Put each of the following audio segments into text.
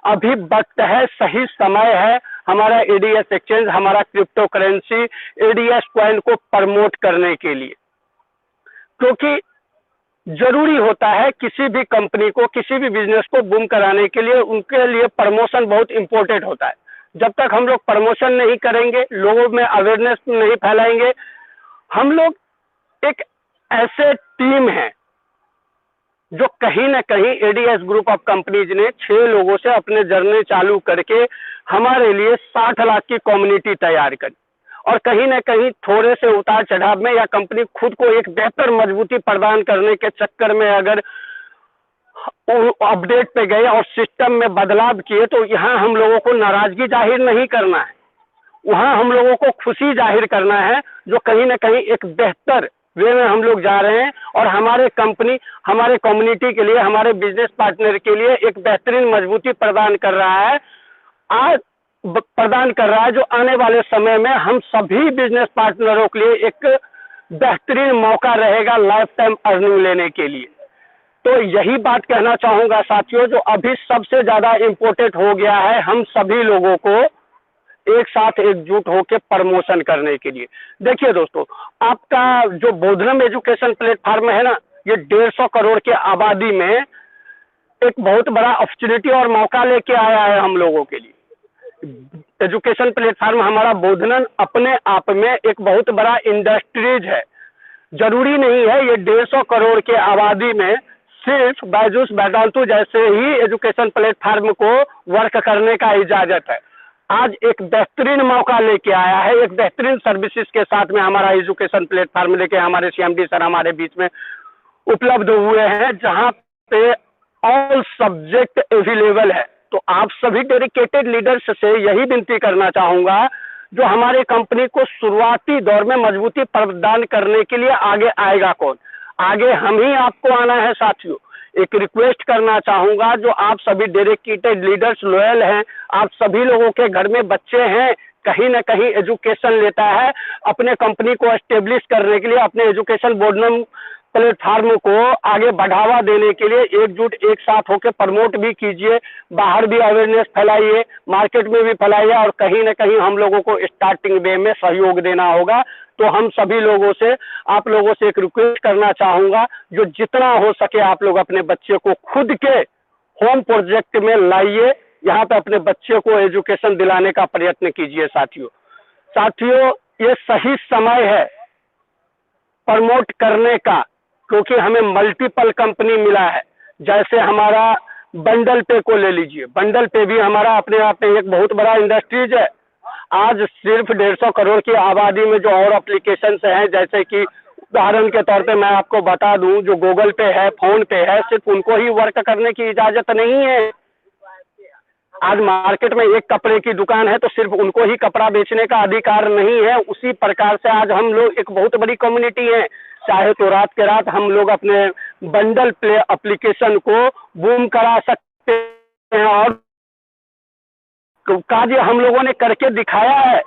अभी वक्त है, सही समय है हमारा एडीएस एक्सचेंज, हमारा क्रिप्टो करेंसी एडीएस कॉइन को प्रमोट करने के लिए, क्योंकि जरूरी होता है किसी भी कंपनी को, किसी भी बिजनेस को बूम कराने के लिए, उनके लिए प्रमोशन बहुत इंपॉर्टेंट होता है। जब तक हम लोग प्रमोशन नहीं करेंगे, लोगों में अवेयरनेस नहीं फैलाएंगे, हम लोग एक ऐसे टीम है जो कहीं ना कहीं एडीएस ग्रुप ऑफ कंपनीज ने 6 लोगों से अपने जर्नी चालू करके हमारे लिए 60 लाख की कम्युनिटी तैयार करी, और कहीं ना कहीं थोड़े से उतार चढ़ाव में या कंपनी खुद को एक बेहतर मजबूती प्रदान करने के चक्कर में अगर अपडेट पे गए और सिस्टम में बदलाव किए, तो यहाँ हम लोगों को नाराजगी जाहिर नहीं करना है, वहाँ हम लोगों को खुशी जाहिर करना है, जो कहीं ना कहीं एक बेहतर वे में हम लोग जा रहे हैं और हमारे कंपनी, हमारे कम्युनिटी के लिए, हमारे बिजनेस पार्टनर के लिए एक बेहतरीन मजबूती प्रदान कर रहा है, आज प्रदान कर रहा है, जो आने वाले समय में हम सभी बिजनेस पार्टनरों के लिए एक बेहतरीन मौका रहेगा लाइफ टाइम अर्निंग लेने के लिए। तो यही बात कहना चाहूंगा साथियों, जो अभी सबसे ज्यादा इम्पोर्टेंट हो गया है हम सभी लोगों को एक साथ एकजुट होकर प्रमोशन करने के लिए। देखिए दोस्तों, आपका जो बोधनम एजुकेशन प्लेटफॉर्म है ना, ये 150 करोड़ की आबादी में एक बहुत बड़ा अपॉर्चुनिटी और मौका लेके आया है हम लोगों के लिए। एजुकेशन प्लेटफॉर्म हमारा बोधनम अपने आप में एक बहुत बड़ा इंडस्ट्रीज है। जरूरी नहीं है ये 150 करोड़ के आबादी में सिर्फ बायजूस वेदांतु जैसे ही एजुकेशन प्लेटफॉर्म को वर्क करने का इजाजत है। आज एक बेहतरीन मौका लेके आया है, एक बेहतरीन सर्विसेज के साथ में हमारा एजुकेशन प्लेटफॉर्म लेके हमारे सीएमडी सर हमारे बीच में उपलब्ध हुए हैं, जहां पे ऑल सब्जेक्ट अवेलेबल है। तो आप सभी डेडिकेटेड लीडर्स से यही विनती करना चाहूंगा, जो हमारे कंपनी को शुरुआती दौर में मजबूती प्रदान करने के लिए आगे आएगा कौन? आगे हम ही आपको आना है साथियों। एक रिक्वेस्ट करना चाहूंगा, जो आप सभी डेडिकेटेड लीडर्स लॉयल हैं, आप सभी लोगों के घर में बच्चे हैं, कहीं ना कहीं एजुकेशन लेता है, अपने कंपनी को एस्टेब्लिश करने के लिए अपने एजुकेशन बोर्डनम प्लेटफॉर्म को आगे बढ़ावा देने के लिए एकजुट एक साथ होकर प्रमोट भी कीजिए, बाहर भी अवेयरनेस फैलाइए, मार्केट में भी फैलाइए, और कहीं ना कहीं हम लोगों को स्टार्टिंग वे में सहयोग देना होगा। तो हम सभी लोगों से, आप लोगों से एक रिक्वेस्ट करना चाहूंगा, जो जितना हो सके आप लोग अपने बच्चे को खुद के होम प्रोजेक्ट में लाइए, यहाँ पे अपने बच्चे को एजुकेशन दिलाने का प्रयत्न कीजिए साथियों। साथियों, ये सही समय है प्रमोट करने का, क्योंकि हमें मल्टीपल कंपनी मिला है। जैसे हमारा बंडल पे को ले लीजिए, बंडल पे भी हमारा अपने आप में एक बहुत बड़ा इंडस्ट्रीज है। आज सिर्फ 150 करोड़ की आबादी में जो और एप्लीकेशन हैं, जैसे कि उदाहरण के तौर पे मैं आपको बता दूं, जो गूगल पे है, फोन पे है, सिर्फ उनको ही वर्क करने की इजाजत नहीं है। आज मार्केट में एक कपड़े की दुकान है तो सिर्फ उनको ही कपड़ा बेचने का अधिकार नहीं है। उसी प्रकार से आज हम लोग एक बहुत बड़ी कम्युनिटी है, चाहे तो रात के रात हम लोग अपने बंडल प्ले एप्लीकेशन को बूम करा सकते हैं, और कार्य हम लोगों ने करके दिखाया है।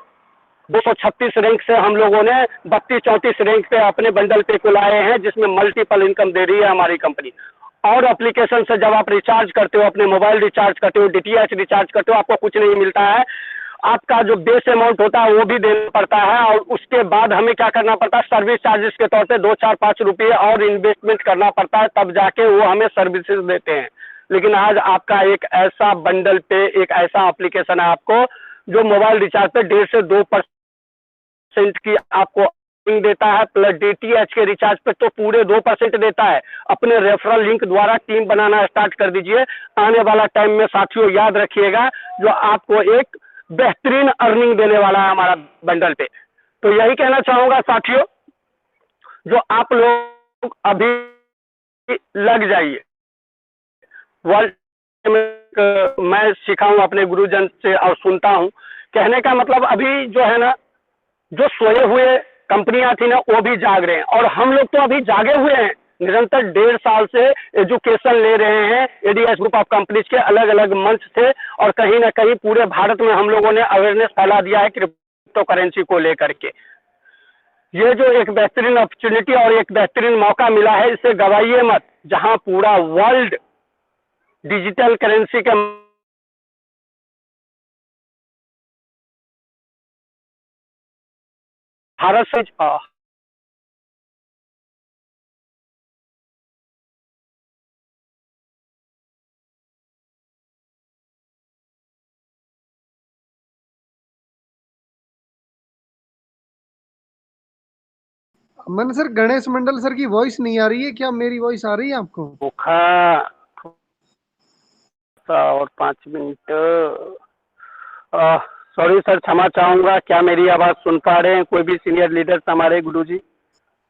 236 रैंक से हम लोगों ने 32-34 रैंक पे अपने बंडल पे को लाए हैं, जिसमें मल्टीपल इनकम दे रही है हमारी कंपनी। और एप्लीकेशन से जब आप रिचार्ज करते हो, अपने मोबाइल रिचार्ज करते हो, डीटीएच रिचार्ज करते हो, आपको कुछ नहीं मिलता है, आपका जो बेस अमाउंट होता है वो भी देना पड़ता है, और उसके बाद हमें क्या करना पड़ता है, सर्विस चार्जेस के तौर पे 2-4-5 रुपये और इन्वेस्टमेंट करना पड़ता है, तब जाके वो हमें सर्विसेज देते हैं। लेकिन आज आपका एक ऐसा बंडल पे, एक ऐसा एप्लीकेशन है आपको, जो मोबाइल रिचार्ज पे 1.5 से 2% की आपको देता है, प्लस डीटीएच के रिचार्ज पे तो पूरे 2% देता है। अपने रेफरल लिंक द्वारा टीम बनाना स्टार्ट कर दीजिए। आने वाला टाइम में साथियों याद रखिएगा, जो आपको एक बेहतरीन अर्निंग देने वाला है हमारा बंडल पे। तो यही कहना चाहूंगा साथियों, जो आप लोग अभी लग जाइए। वर्ल्ड में मैं सीखा हूं अपने गुरुजन से और सुनता हूं, कहने का मतलब अभी जो है ना, जो सोए हुए कंपनियां थी ना, वो भी जाग रहे हैं, और हम लोग तो अभी जागे हुए हैं। निरंतर 1.5 साल से एजुकेशन ले रहे हैं एडीएस ग्रुप ऑफ कंपनीज के अलग अलग मंच से, और कहीं ना कहीं पूरे भारत में हम लोगों ने अवेयरनेस फैला दिया है क्रिप्टो करेंसी को लेकर के। ये जो एक बेहतरीन अपॉर्चुनिटी और एक बेहतरीन मौका मिला है, इसे गवाइए मत। जहां पूरा वर्ल्ड डिजिटल करेंसी के भारत से मन सर, गणेश मंडल सर की वॉइस नहीं आ रही है क्या? मेरी वॉइस आ रही है आपको? भूखा और 5 मिनट। सॉरी सर, क्षमा चाहूंगा। क्या मेरी आवाज सुन पा रहे हैं कोई भी सीनियर लीडर हमारे गुरु जी?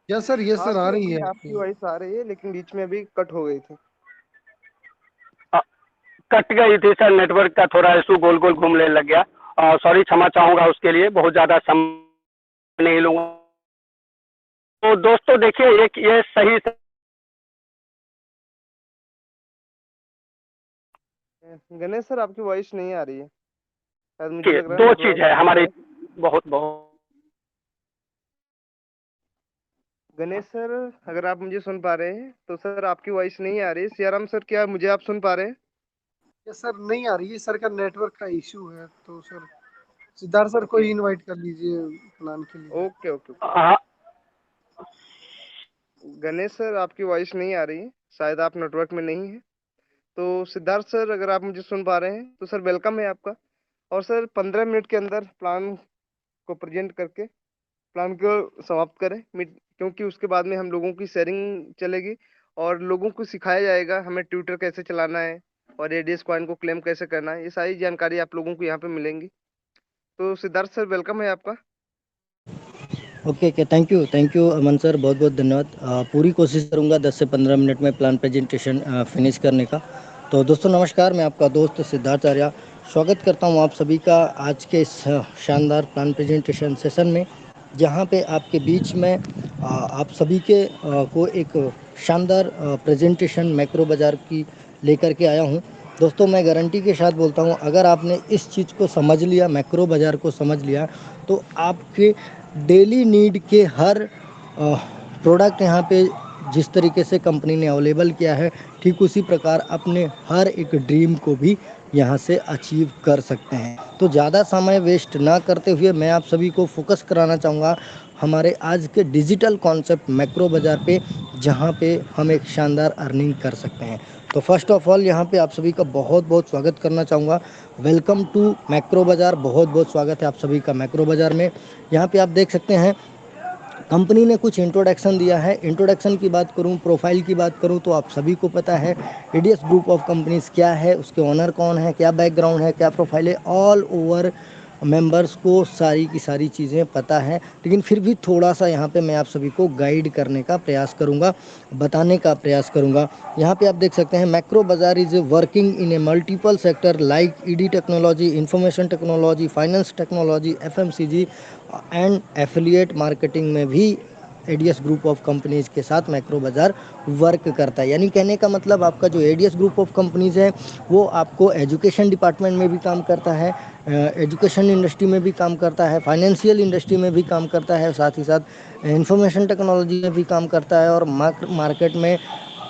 यस सर, यस हाँ सर, आ सर, रही अभी है आपकी आपकी। वॉइस आ रही है, लेकिन बीच में अभी कट हो गई थी। कट गई थी सर, नेटवर्क का थोड़ा इशू गोल गोल घूमने लग गया। सॉरी, क्षमा चाहूंगा उसके लिए, बहुत ज़्यादा समय नहीं लूंगा। तो दोस्तों देखिए, एक ये सही गणेश सर, आपकी वॉइस नहीं आ रही है, शायद मुझे लग रहा है दो नेटवर्क चीज है इशू हमारी। है। बहुत बहुत गणेश सर, अगर आप मुझे सुन पा रहे हैं तो सर आपकी वॉइस नहीं आ रही। सियाराम सर, क्या मुझे आप सुन पा रहे हैं? यस सर, नहीं आ रही है सर, का नेटवर्क का इशू है। तो सर सिद्धार्थ सर को ओके इनवाइट कर लीजिए प्लान के लिए। Okay okay okay. हाँ, गणेश सर, आपकी वॉइस नहीं आ रही है, शायद आप नेटवर्क में नहीं है। तो सिद्धार्थ सर, अगर आप मुझे सुन पा रहे हैं तो सर वेलकम है आपका। और सर 15 मिनट के अंदर प्लान को प्रेजेंट करके प्लान को समाप्त करें क्योंकि उसके बाद में हम लोगों की शेयरिंग चलेगी और लोगों को सिखाया जाएगा हमें ट्विटर कैसे चलाना है और एडीएस कॉइन को क्लेम कैसे करना है। ये सारी जानकारी आप लोगों को यहाँ पे मिलेंगी। तो सिद्धार्थ सर, वेलकम है आपका। Okay okay, thank you Aman sir, बहुत बहुत धन्यवाद। पूरी कोशिश करूंगा 10 से 15 मिनट में प्लान प्रेजेंटेशन फिनिश करने का। तो दोस्तों नमस्कार, मैं आपका दोस्त सिद्धार्थ आर्या स्वागत करता हूं आप सभी का आज के इस शानदार प्लान प्रेजेंटेशन सेशन में, जहां पे आपके बीच में आप सभी के को एक शानदार प्रेजेंटेशन मैक्रो बाज़ार की लेकर के आया हूं। दोस्तों मैं गारंटी के साथ बोलता हूं, अगर आपने इस चीज़ को समझ लिया, मैक्रो बाज़ार को समझ लिया, तो आपके डेली नीड के हर प्रोडक्ट यहाँ पे जिस तरीके से कंपनी ने अवेलेबल किया है, ठीक उसी प्रकार अपने हर एक ड्रीम को भी यहाँ से अचीव कर सकते हैं। तो ज़्यादा समय वेस्ट ना करते हुए मैं आप सभी को फोकस कराना चाहूँगा हमारे आज के डिजिटल कॉन्सेप्ट मैक्रो बाज़ार पे, जहाँ पे हम एक शानदार अर्निंग कर सकते हैं। तो फर्स्ट ऑफ ऑल यहाँ पे आप सभी का बहुत बहुत स्वागत करना चाहूँगा। वेलकम टू मैक्रो बाज़ार, बहुत बहुत स्वागत है आप सभी का मैक्रो बाज़ार में। यहाँ पे आप देख सकते हैं कंपनी ने कुछ इंट्रोडक्शन दिया है। इंट्रोडक्शन की बात करूं, प्रोफाइल की बात करूं, तो आप सभी को पता है एडीएस ग्रुप ऑफ कंपनीज क्या है, उसके ओनर कौन है, क्या बैकग्राउंड है, क्या प्रोफाइल है, ऑल ओवर मेंबर्स को सारी की सारी चीज़ें पता है। लेकिन फिर भी थोड़ा सा यहाँ पे मैं आप सभी को गाइड करने का प्रयास करूँगा, बताने का प्रयास करूँगा। यहाँ पे आप देख सकते हैं मैक्रो बाज़ार is working in A multiple sector like ED technology, information technology, finance technology, FMCG and affiliate marketing में भी एडीएस ग्रुप ऑफ कंपनीज़ के साथ मैक्रो बाज़ार वर्क करता है। यानी कहने का मतलब आपका जो एडीएस ग्रुप ऑफ कंपनीज़ है वो आपको एजुकेशन डिपार्टमेंट में भी काम करता है, एजुकेशन इंडस्ट्री में भी काम करता है, फाइनेंशियल इंडस्ट्री में भी काम करता है, साथ ही साथ इंफॉर्मेशन टेक्नोलॉजी में भी काम करता है, और मार्केट में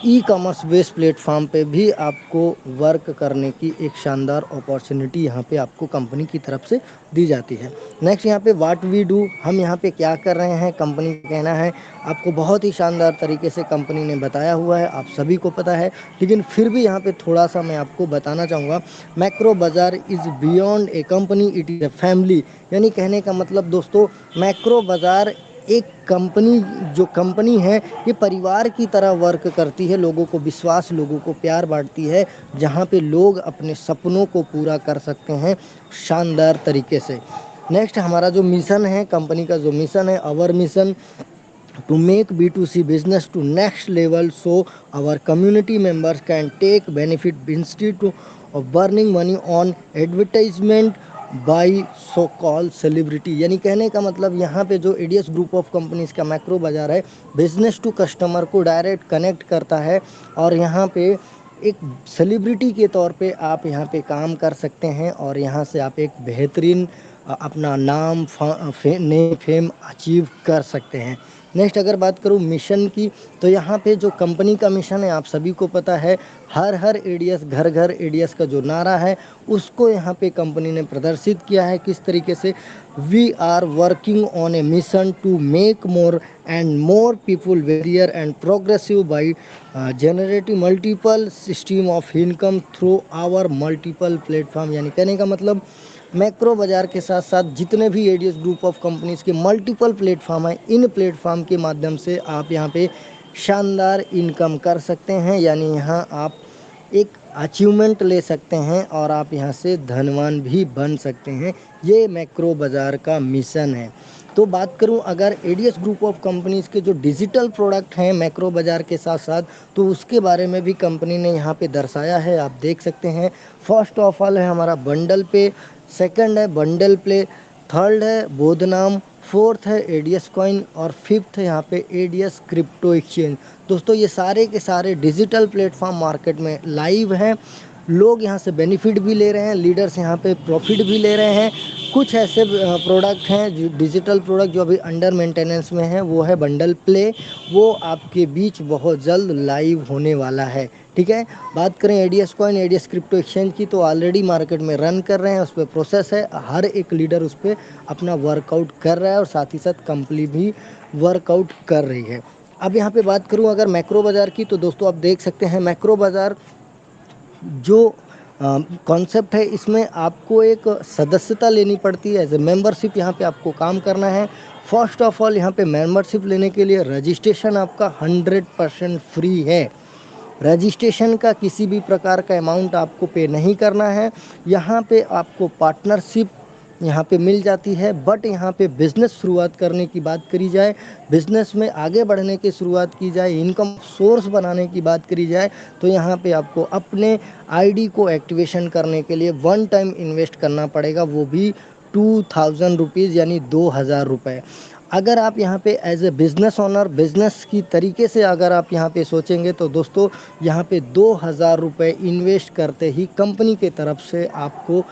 ई कॉमर्स बेस्ड प्लेटफॉर्म पे भी आपको वर्क करने की एक शानदार अपॉर्चुनिटी यहाँ पे आपको कंपनी की तरफ से दी जाती है। नेक्स्ट यहाँ पे व्हाट वी डू, हम यहाँ पे क्या कर रहे हैं, कंपनी का कहना है आपको बहुत ही शानदार तरीके से कंपनी ने बताया हुआ है, आप सभी को पता है। लेकिन फिर भी यहाँ पे थोड़ा सा मैं आपको बताना चाहूँगा, मैक्रो बाज़ार is beyond A company, it is a family. यानी कहने का मतलब दोस्तों, मैक्रो बाज़ार एक कंपनी, जो कंपनी है ये परिवार की तरह वर्क करती है, लोगों को विश्वास, लोगों को प्यार बांटती है, जहाँ पे लोग अपने सपनों को पूरा कर सकते हैं शानदार तरीके से। नेक्स्ट हमारा जो मिशन है, कंपनी का जो मिशन है, our mission to make B2C business to next level so our community members can take benefit instead of burning money on advertisement by so call celebrity. यानी कहने का मतलब यहाँ पे जो एडीएस ग्रुप ऑफ कंपनीज का macro बाज़ार है, बिजनेस टू कस्टमर को डायरेक्ट कनेक्ट करता है, और यहाँ पे एक सेलिब्रिटी के तौर पे आप यहाँ पे काम कर सकते हैं, और यहाँ से आप एक बेहतरीन अपना नाम फेम अचीव कर सकते हैं। नेक्स्ट अगर बात करूँ मिशन की, तो यहाँ पे जो कंपनी का मिशन है आप सभी को पता है, हर एडीएस घर घर एडीएस का जो नारा है उसको यहाँ पे कंपनी ने प्रदर्शित किया है। किस तरीके से, we are working on a mission to make more and more people warrior and progressive by generative multiple system of income through our multiple platform. यानी कहने का मतलब मैक्रो बाज़ार के साथ साथ जितने भी एडीएस ग्रुप ऑफ कंपनीज़ के मल्टीपल प्लेटफॉर्म हैं, इन प्लेटफॉर्म के माध्यम से आप यहाँ पे शानदार इनकम कर सकते हैं। यानी यहाँ आप एक अचीवमेंट ले सकते हैं और आप यहाँ से धनवान भी बन सकते हैं। ये मैक्रो बाज़ार का मिशन है। तो बात करूं अगर एडीएस ग्रुप ऑफ कंपनीज़ के जो डिजिटल प्रोडक्ट हैं मैक्रो बाज़ार के साथ साथ, तो उसके बारे में भी कंपनी ने यहाँ पे दर्शाया है, आप देख सकते हैं। फर्स्ट ऑफ ऑल है हमारा बंडल पे, सेकंड है बंडल प्ले, थर्ड है बोधनाम, फोर्थ है एडीएस कॉइन और फिफ्थ है यहाँ पे एडीएस क्रिप्टो एक्सचेंज। दोस्तों ये सारे के सारे डिजिटल प्लेटफॉर्म मार्केट में लाइव हैं, लोग यहाँ से बेनिफिट भी ले रहे हैं, लीडर्स यहाँ पे प्रॉफिट भी ले रहे हैं। कुछ ऐसे प्रोडक्ट हैं जो डिजिटल प्रोडक्ट जो अभी अंडर मेंटेनेंस में है, वो है बंडल प्ले, वो आपके बीच बहुत जल्द लाइव होने वाला है। ठीक है, बात करें ADS coin ADS crypto exchange की, तो ऑलरेडी मार्केट में रन कर रहे हैं, उस पर प्रोसेस है, हर एक लीडर उस पर अपना वर्कआउट कर रहा है और साथ ही साथ कंपनी भी वर्कआउट कर रही है। अब यहाँ पे बात करूँ अगर मैक्रो बाज़ार की, तो दोस्तों आप देख सकते हैं मैक्रो बाज़ार जो कॉन्सेप्ट है, इसमें आपको एक सदस्यता लेनी पड़ती है, एज ए मेंबरशिप यहाँ पे आपको काम करना है। फर्स्ट ऑफ ऑल यहाँ पे मेंबरशिप लेने के लिए रजिस्ट्रेशन आपका 100% फ्री है। रजिस्ट्रेशन का किसी भी प्रकार का अमाउंट आपको पे नहीं करना है। यहाँ पे आपको पार्टनरशिप यहाँ पे मिल जाती है, बट यहाँ पे बिज़नेस शुरुआत करने की बात करी जाए, बिज़नेस में आगे बढ़ने की शुरुआत की जाए, इनकम सोर्स बनाने की बात करी जाए, तो यहाँ पे आपको अपने आईडी को एक्टिवेशन करने के लिए वन टाइम इन्वेस्ट करना पड़ेगा, वो भी 2000 रुपीज़ यानी 2000 रुपये। अगर आप यहाँ पे as a business owner business की तरीके से अगर आप यहाँ पे सोचेंगे, तो दोस्तों यहाँ पे 2000 रुपये इन्वेस्ट करते ही कंपनी के तरफ से आपको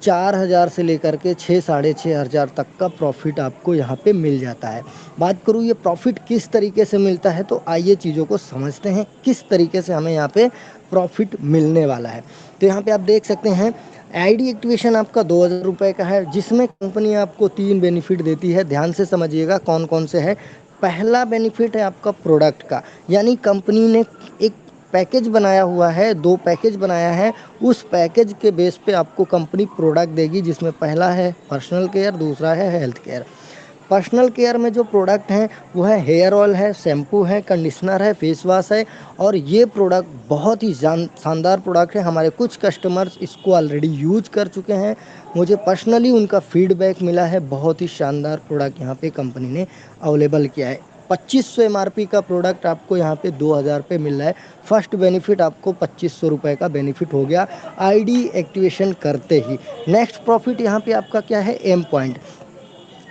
4000 से लेकर के 6-6500 तक का प्रॉफिट आपको यहाँ पे मिल जाता है। बात करूँ ये प्रॉफिट किस तरीके से मिलता है, तो आइए चीज़ों को समझते हैं किस तरीके से हमें यहाँ पे प्रॉफिट मिलने वाला है। तो यहाँ पे आप देख सकते हैं आईडी एक्टिवेशन आपका 2000 रुपये का है, जिसमें कंपनी आपको 3 बेनिफिट देती है। ध्यान से समझिएगा कौन कौन से है। पहला बेनिफिट है आपका प्रोडक्ट का, यानी कंपनी ने एक पैकेज बनाया हुआ है, 2 पैकेज बनाया है, उस पैकेज के बेस पे आपको कंपनी प्रोडक्ट देगी, जिसमें पहला है पर्सनल केयर, दूसरा है हेल्थ केयर। पर्सनल केयर में जो प्रोडक्ट हैं वो है हेयर ऑयल है, शैम्पू है, कंडीशनर है, फेस वॉश है, और ये प्रोडक्ट बहुत ही शानदार प्रोडक्ट है। हमारे कुछ कस्टमर्स इसको ऑलरेडी यूज कर चुके हैं, मुझे पर्सनली उनका फीडबैक मिला है, बहुत ही शानदार प्रोडक्ट यहाँ पे कंपनी ने अवेलेबल किया है। 2500 एमआरपी का प्रोडक्ट आपको यहाँ पे 2000 पे मिल रहा है। फर्स्ट बेनिफिट आपको 2500 रुपये का बेनिफिट हो गया आईडी एक्टिवेशन करते ही। नेक्स्ट प्रॉफिट यहाँ पे आपका क्या है, एम पॉइंट।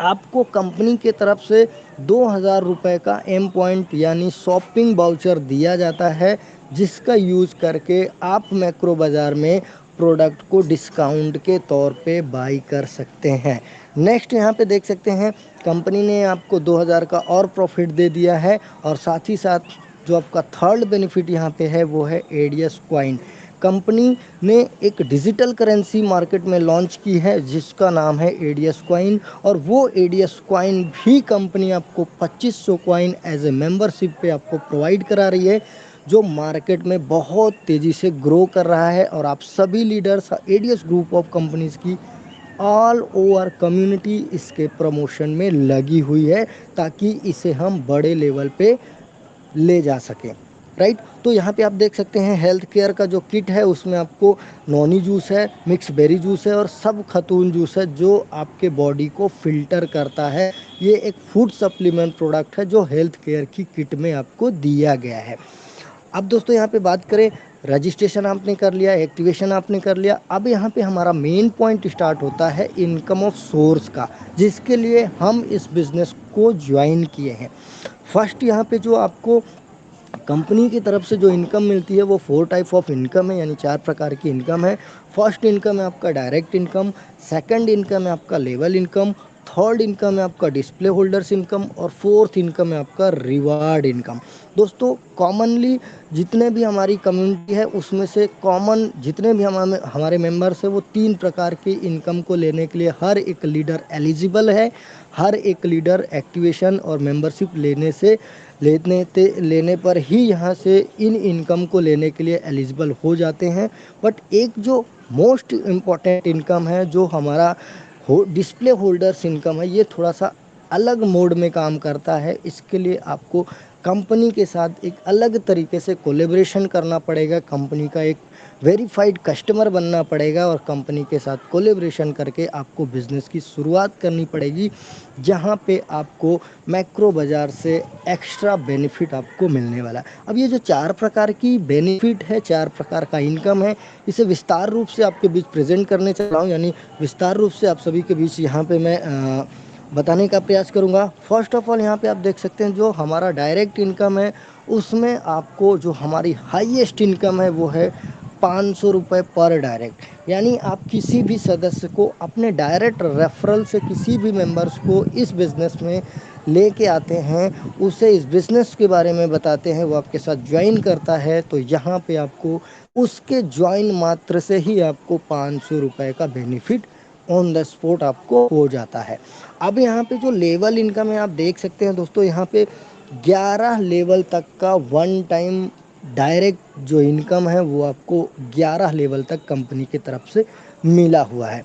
आपको कंपनी के तरफ से 2000 रुपये का एम पॉइंट यानी शॉपिंग वाउचर दिया जाता है, जिसका यूज़ करके आप मैक्रो बाज़ार में प्रोडक्ट को डिस्काउंट के तौर पे बाई कर सकते हैं। नेक्स्ट यहाँ पे देख सकते हैं कंपनी ने आपको 2000 का और प्रॉफिट दे दिया है, और साथ ही साथ जो आपका थर्ड बेनिफिट यहाँ पे है वो है एडीएस कॉइन। कंपनी ने एक डिजिटल करेंसी मार्केट में लॉन्च की है जिसका नाम है एडीएस कॉइन, और वो एडीएस कॉइन भी कंपनी आपको 2500 कॉइन एज ए मेंबरशिप पे आपको प्रोवाइड करा रही है, जो मार्केट में बहुत तेज़ी से ग्रो कर रहा है। और आप सभी leaders ADS group of companies की ऑल ओवर कम्युनिटी इसके प्रमोशन में लगी हुई है, ताकि इसे हम बड़े लेवल पे ले जा सकें, राइट। तो यहाँ पे आप देख सकते हैं हेल्थ केयर का जो किट है उसमें आपको नॉनी जूस है, मिक्स बेरी जूस है और सब खतून जूस है, जो आपके बॉडी को फिल्टर करता है। ये एक फूड सप्लीमेंट प्रोडक्ट है जो हेल्थ केयर की किट में आपको दिया गया है। अब दोस्तों यहाँ पे बात करें, रजिस्ट्रेशन आपने कर लिया, एक्टिवेशन आपने कर लिया, अब यहाँ पे हमारा मेन पॉइंट स्टार्ट होता है इनकम ऑफ सोर्स का, जिसके लिए हम इस बिज़नेस को ज्वाइन किए हैं। फर्स्ट यहाँ पे जो आपको कंपनी की तरफ से जो इनकम मिलती है वो 4 टाइप ऑफ इनकम है, यानी 4 प्रकार की इनकम है। फर्स्ट इनकम है आपका डायरेक्ट इनकम, सेकंड इनकम है आपका लेवल इनकम, थर्ड इनकम है आपका डिस्प्ले होल्डर्स इनकम और फोर्थ इनकम है आपका रिवार्ड इनकम। दोस्तों कॉमनली जितने भी हमारी कम्युनिटी है उसमें से कॉमन जितने भी हमारे मेंबर्स हैं वो 3 प्रकार की इनकम को लेने के लिए हर एक लीडर एलिजिबल है। हर एक लीडर एक्टिवेशन और मेंबरशिप लेने पर ही यहाँ से इन इनकम को लेने के लिए एलिजिबल हो जाते हैं। बट एक जो मोस्ट इम्पॉर्टेंट इनकम है जो हमारा डिस्प्ले होल्डर्स इनकम है, ये थोड़ा सा अलग मोड में काम करता है। इसके लिए आपको कंपनी के साथ एक अलग तरीके से कोलेब्रेशन करना पड़ेगा, कंपनी का एक वेरीफाइड कस्टमर बनना पड़ेगा और कंपनी के साथ कोलेब्रेशन करके आपको बिज़नेस की शुरुआत करनी पड़ेगी, जहां पे आपको मैक्रो बाज़ार से एक्स्ट्रा बेनिफिट आपको मिलने वाला है। अब ये जो 4 प्रकार की बेनिफिट है, 4 प्रकार का इनकम है, इसे विस्तार रूप से आपके बीच प्रेजेंट करने चल रहा हूँ, यानी विस्तार रूप से आप सभी के बीच यहाँ पे मैं बताने का प्रयास करूँगा। फर्स्ट ऑफ ऑल यहाँ पे आप देख सकते हैं जो हमारा डायरेक्ट इनकम है उसमें आपको जो हमारी हाईएस्ट इनकम है वो है 500 रुपये पर डायरेक्ट, यानी आप किसी भी सदस्य को अपने डायरेक्ट रेफरल से किसी भी मेंबर्स को इस बिज़नेस में लेके आते हैं, उसे इस बिज़नेस के बारे में बताते हैं, वो आपके साथ ज्वाइन करता है, तो यहाँ पे आपको उसके ज्वाइन मात्र से ही आपको 500 रुपये का बेनिफिट ऑन द स्पॉट आपको हो जाता है। अब यहाँ पे जो लेवल इनकम है आप देख सकते हैं दोस्तों, यहाँ पे 11 लेवल तक का वन टाइम डायरेक्ट जो इनकम है वो आपको 11 लेवल तक कंपनी की तरफ से मिला हुआ है।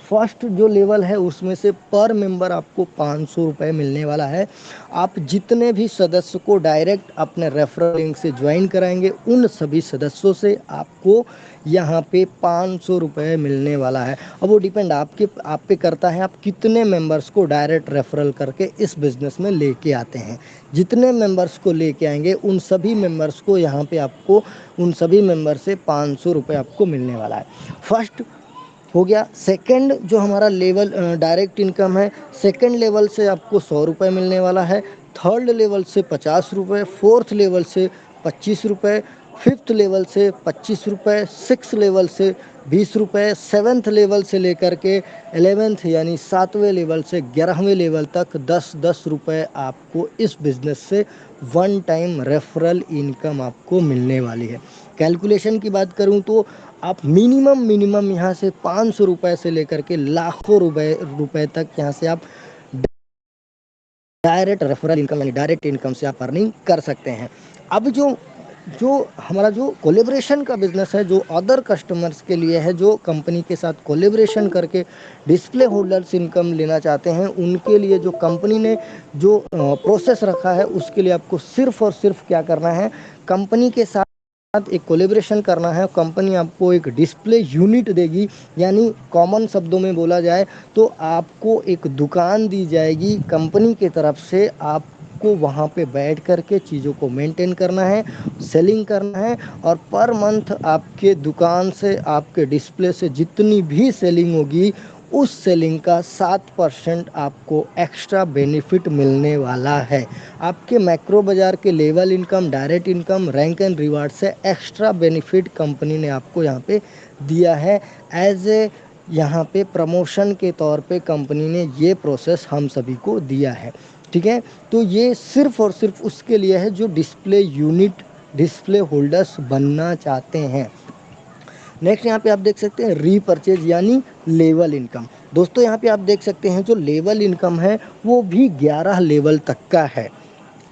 फर्स्ट जो लेवल है उसमें से पर मेंबर आपको 500 रुपये मिलने वाला है। आप जितने भी सदस्य को डायरेक्ट अपने रेफरल लिंक से ज्वाइन कराएंगे उन सभी सदस्यों से आपको यहाँ पे 500 रुपये मिलने वाला है। अब वो डिपेंड आप पे करता है आप कितने मेंबर्स को डायरेक्ट रेफरल करके इस बिज़नेस में लेके आते हैं। जितने मेंबर्स को लेके आएंगे उन सभी मेंबर्स को यहाँ पे आपको उन सभी मेंबर से 500 रुपये आपको मिलने वाला है। फर्स्ट हो गया। सेकंड जो हमारा लेवल डायरेक्ट इनकम है, सेकंड लेवल से आपको 100 रुपये मिलने वाला है, थर्ड लेवल से 50 रुपये, फोर्थ लेवल से 25 रुपये, फिफ्थ लेवल से 25 रुपये, सिक्स लेवल से 20 रुपये, सेवन्थ लेवल से लेकर के 11th यानी 7वें लेवल से 11वें लेवल तक 10-10 रुपये आपको इस बिज़नेस से वन टाइम रेफरल इनकम आपको मिलने वाली है। कैलकुलेशन की बात करूं तो आप मिनिमम यहाँ से 500 रुपये से लेकर के लाखों रुपए तक यहाँ से आप डायरेक्ट रेफरल इनकम यानी डायरेक्ट इनकम से आप अर्निंग कर सकते हैं। अब जो हमारा जो कोलेब्रेशन का बिजनेस है, जो अदर कस्टमर्स के लिए है, जो कंपनी के साथ कोलेब्रेशन करके डिस्प्ले होल्डर्स इनकम लेना चाहते हैं, उनके लिए जो कंपनी ने जो प्रोसेस रखा है उसके लिए आपको सिर्फ और सिर्फ क्या करना है, कंपनी के साथ एक कोलेब्रेशन करना है। कंपनी आपको एक डिस्प्ले यूनिट देगी, यानी कॉमन शब्दों में बोला जाए तो आपको एक दुकान दी जाएगी कंपनी की तरफ से। आपको वहाँ पे बैठ करके चीज़ों को मेंटेन करना है, सेलिंग करना है, और पर मंथ आपके दुकान से आपके डिस्प्ले से जितनी भी सेलिंग होगी उस सेलिंग का 7% आपको एक्स्ट्रा बेनिफिट मिलने वाला है। आपके मैक्रो बाज़ार के level income, direct income, rank and reward से एक्स्ट्रा बेनिफिट कंपनी ने आपको यहाँ पे दिया है। एज ए यहाँ पे प्रमोशन के तौर पे कंपनी ने ये प्रोसेस हम सभी को दिया है, ठीक है। तो ये सिर्फ और सिर्फ उसके लिए है जो डिस्प्ले यूनिट, डिस्प्ले होल्डर्स बनना चाहते हैं। नेक्स्ट यहाँ पे आप देख सकते हैं रीपरचेज यानी लेवल इनकम। दोस्तों यहाँ पे आप देख सकते हैं जो लेवल इनकम है वो भी 11 लेवल तक का है।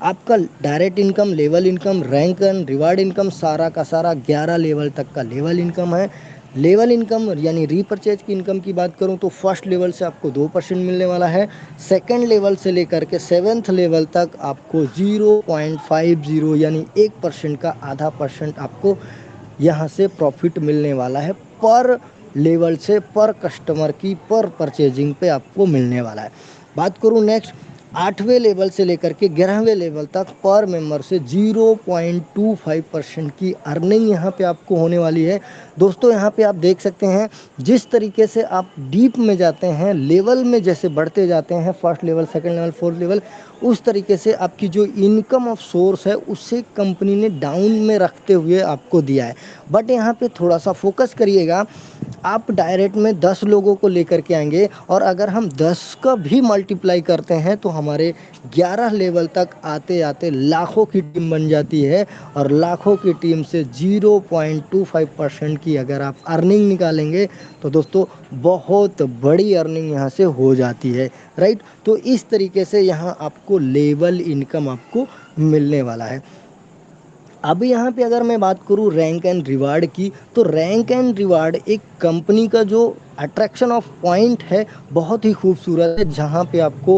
आपका direct income, level income, rank and reward income सारा का सारा 11 लेवल तक का लेवल इनकम है। लेवल इनकम यानी रीपरचेज की इनकम की बात करूं तो फर्स्ट लेवल से आपको 2% मिलने वाला है, सेकंड लेवल से लेकर के 7th लेवल तक आपको 0.50 यानी 1% का आधा % आपको यहाँ से प्रॉफिट मिलने वाला है। पर लेवल से पर कस्टमर की पर परचेजिंग पे आपको मिलने वाला है। बात करूँ नेक्स्ट 8वें लेवल से लेकर के 11वें लेवल तक पर मेंबर से 0.25% की अर्निंग यहाँ पे आपको होने वाली है। दोस्तों यहाँ पे आप देख सकते हैं जिस तरीके से आप डीप में जाते हैं, लेवल में जैसे बढ़ते जाते हैं, first level, second level, fourth level, उस तरीके से आपकी जो इनकम ऑफ सोर्स है उससे कंपनी ने डाउन में रखते हुए आपको दिया है। बट यहाँ पे थोड़ा सा फोकस करिएगा, आप डायरेक्ट में 10 लोगों को लेकर के आएंगे और अगर हम 10 का भी मल्टीप्लाई करते हैं तो हमारे 11 लेवल तक आते आते लाखों की टीम बन जाती है। और लाखों की टीम से 0.25% की अगर आप अर्निंग निकालेंगे तो दोस्तों बहुत बड़ी अर्निंग यहाँ से हो जाती है, राइट। तो इस तरीके से यहाँ आपको लेवल इनकम आपको मिलने वाला है। अब यहाँ पे अगर मैं बात करूँ रैंक एंड रिवार्ड की, तो रैंक एंड रिवार्ड एक कंपनी का जो अट्रैक्शन ऑफ पॉइंट है बहुत ही खूबसूरत है, जहाँ पे आपको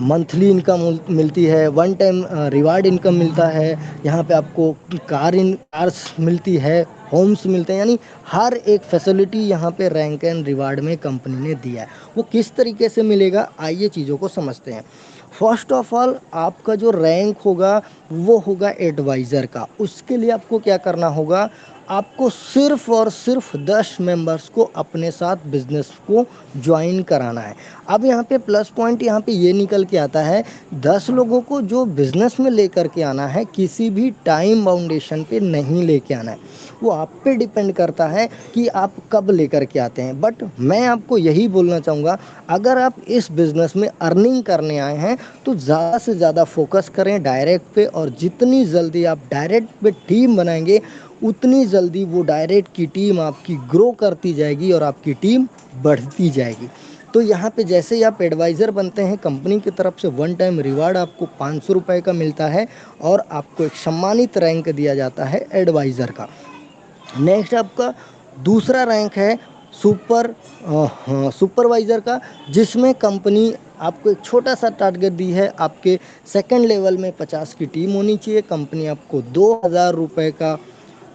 मंथली इनकम मिलती है, वन टाइम रिवार्ड इनकम मिलता है, यहाँ पे आपको कार्स मिलती है, होम्स मिलते हैं, यानी हर एक फैसिलिटी यहाँ पे रैंक एंड रिवार्ड में कंपनी ने दिया है। वो किस तरीके से मिलेगा, आइए चीज़ों को समझते हैं। फर्स्ट ऑफ ऑल आपका जो रैंक होगा वो होगा एडवाइज़र का। उसके लिए आपको क्या करना होगा, आपको सिर्फ और सिर्फ 10 मेंबर्स को अपने साथ बिजनेस को ज्वाइन कराना है। अब यहाँ पे प्लस पॉइंट यहाँ पे ये निकल के आता है, 10 लोगों को जो बिजनेस में लेकर के आना है, किसी भी टाइम बाउंडेशन पे नहीं लेके आना है, वो आप पे डिपेंड करता है कि आप कब लेकर के आते हैं। बट मैं आपको यही बोलना चाहूँगा, अगर आप इस बिज़नेस में अर्निंग करने आए हैं तो ज़्यादा से ज़्यादा फोकस करें डायरेक्ट पे, और जितनी जल्दी आप डायरेक्ट पे टीम बनाएंगे उतनी जल्दी वो डायरेक्ट की टीम आपकी ग्रो करती जाएगी और आपकी टीम बढ़ती जाएगी। तो यहाँ पे जैसे ही आप एडवाइज़र बनते हैं, कंपनी की तरफ से वन टाइम रिवार्ड आपको 500 रुपये का मिलता है और आपको एक सम्मानित रैंक दिया जाता है एडवाइज़र का। नेक्स्ट आपका दूसरा रैंक है सुपरवाइज़र का, जिसमें कंपनी आपको एक छोटा सा टारगेट दी है, आपके सेकंड लेवल में 50 की टीम होनी चाहिए। कंपनी आपको 2000 रुपये का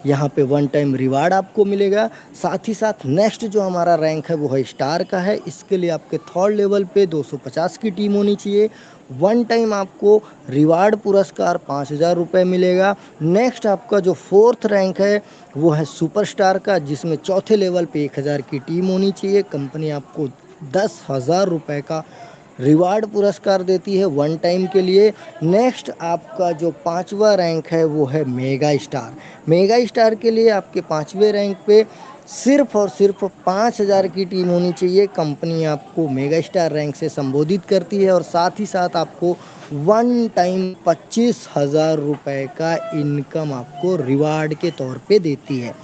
यहाँ पे वन टाइम रिवार्ड आपको मिलेगा। साथ ही साथ नेक्स्ट जो हमारा रैंक है वो है स्टार का है। इसके लिए आपके थर्ड लेवल पे 250 की टीम होनी चाहिए। वन टाइम आपको रिवार्ड पुरस्कार 5000 रुपये मिलेगा। नेक्स्ट आपका जो फोर्थ रैंक है वो है सुपरस्टार का, जिसमें चौथे लेवल पे 1000 की टीम होनी चाहिए। कंपनी आपको 10,000 रुपये का रिवार्ड पुरस्कार देती है वन टाइम के लिए। नेक्स्ट आपका जो पांचवा रैंक है वो है मेगा स्टार। मेगा स्टार के लिए आपके पांचवें रैंक पे सिर्फ और सिर्फ 5000 की टीम होनी चाहिए। कंपनी आपको मेगा स्टार रैंक से संबोधित करती है और साथ ही साथ आपको वन टाइम 25,000 रुपये का इनकम आपको रिवार्ड के तौर पे देती है।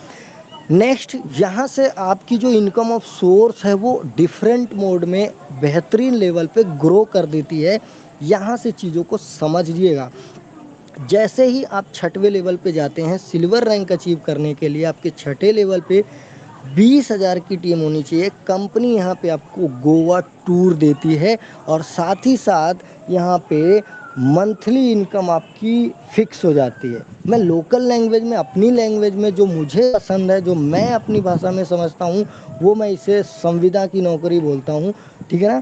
नेक्स्ट यहाँ से आपकी जो इनकम ऑफ सोर्स है वो डिफरेंट मोड में बेहतरीन लेवल पे ग्रो कर देती है। यहाँ से चीज़ों को समझिएगा। जैसे ही आप छठवें लेवल पे जाते हैं, सिल्वर रैंक अचीव करने के लिए आपके छठे लेवल पे 20,000 की टीम होनी चाहिए। कंपनी यहाँ पे आपको गोवा टूर देती है और साथ ही साथ यहाँ पे मंथली इनकम आपकी फिक्स हो जाती है। मैं लोकल लैंग्वेज में, अपनी लैंग्वेज में जो मुझे पसंद है, जो मैं अपनी भाषा में समझता हूँ, वो मैं इसे संविदा की नौकरी बोलता हूँ, ठीक है ना।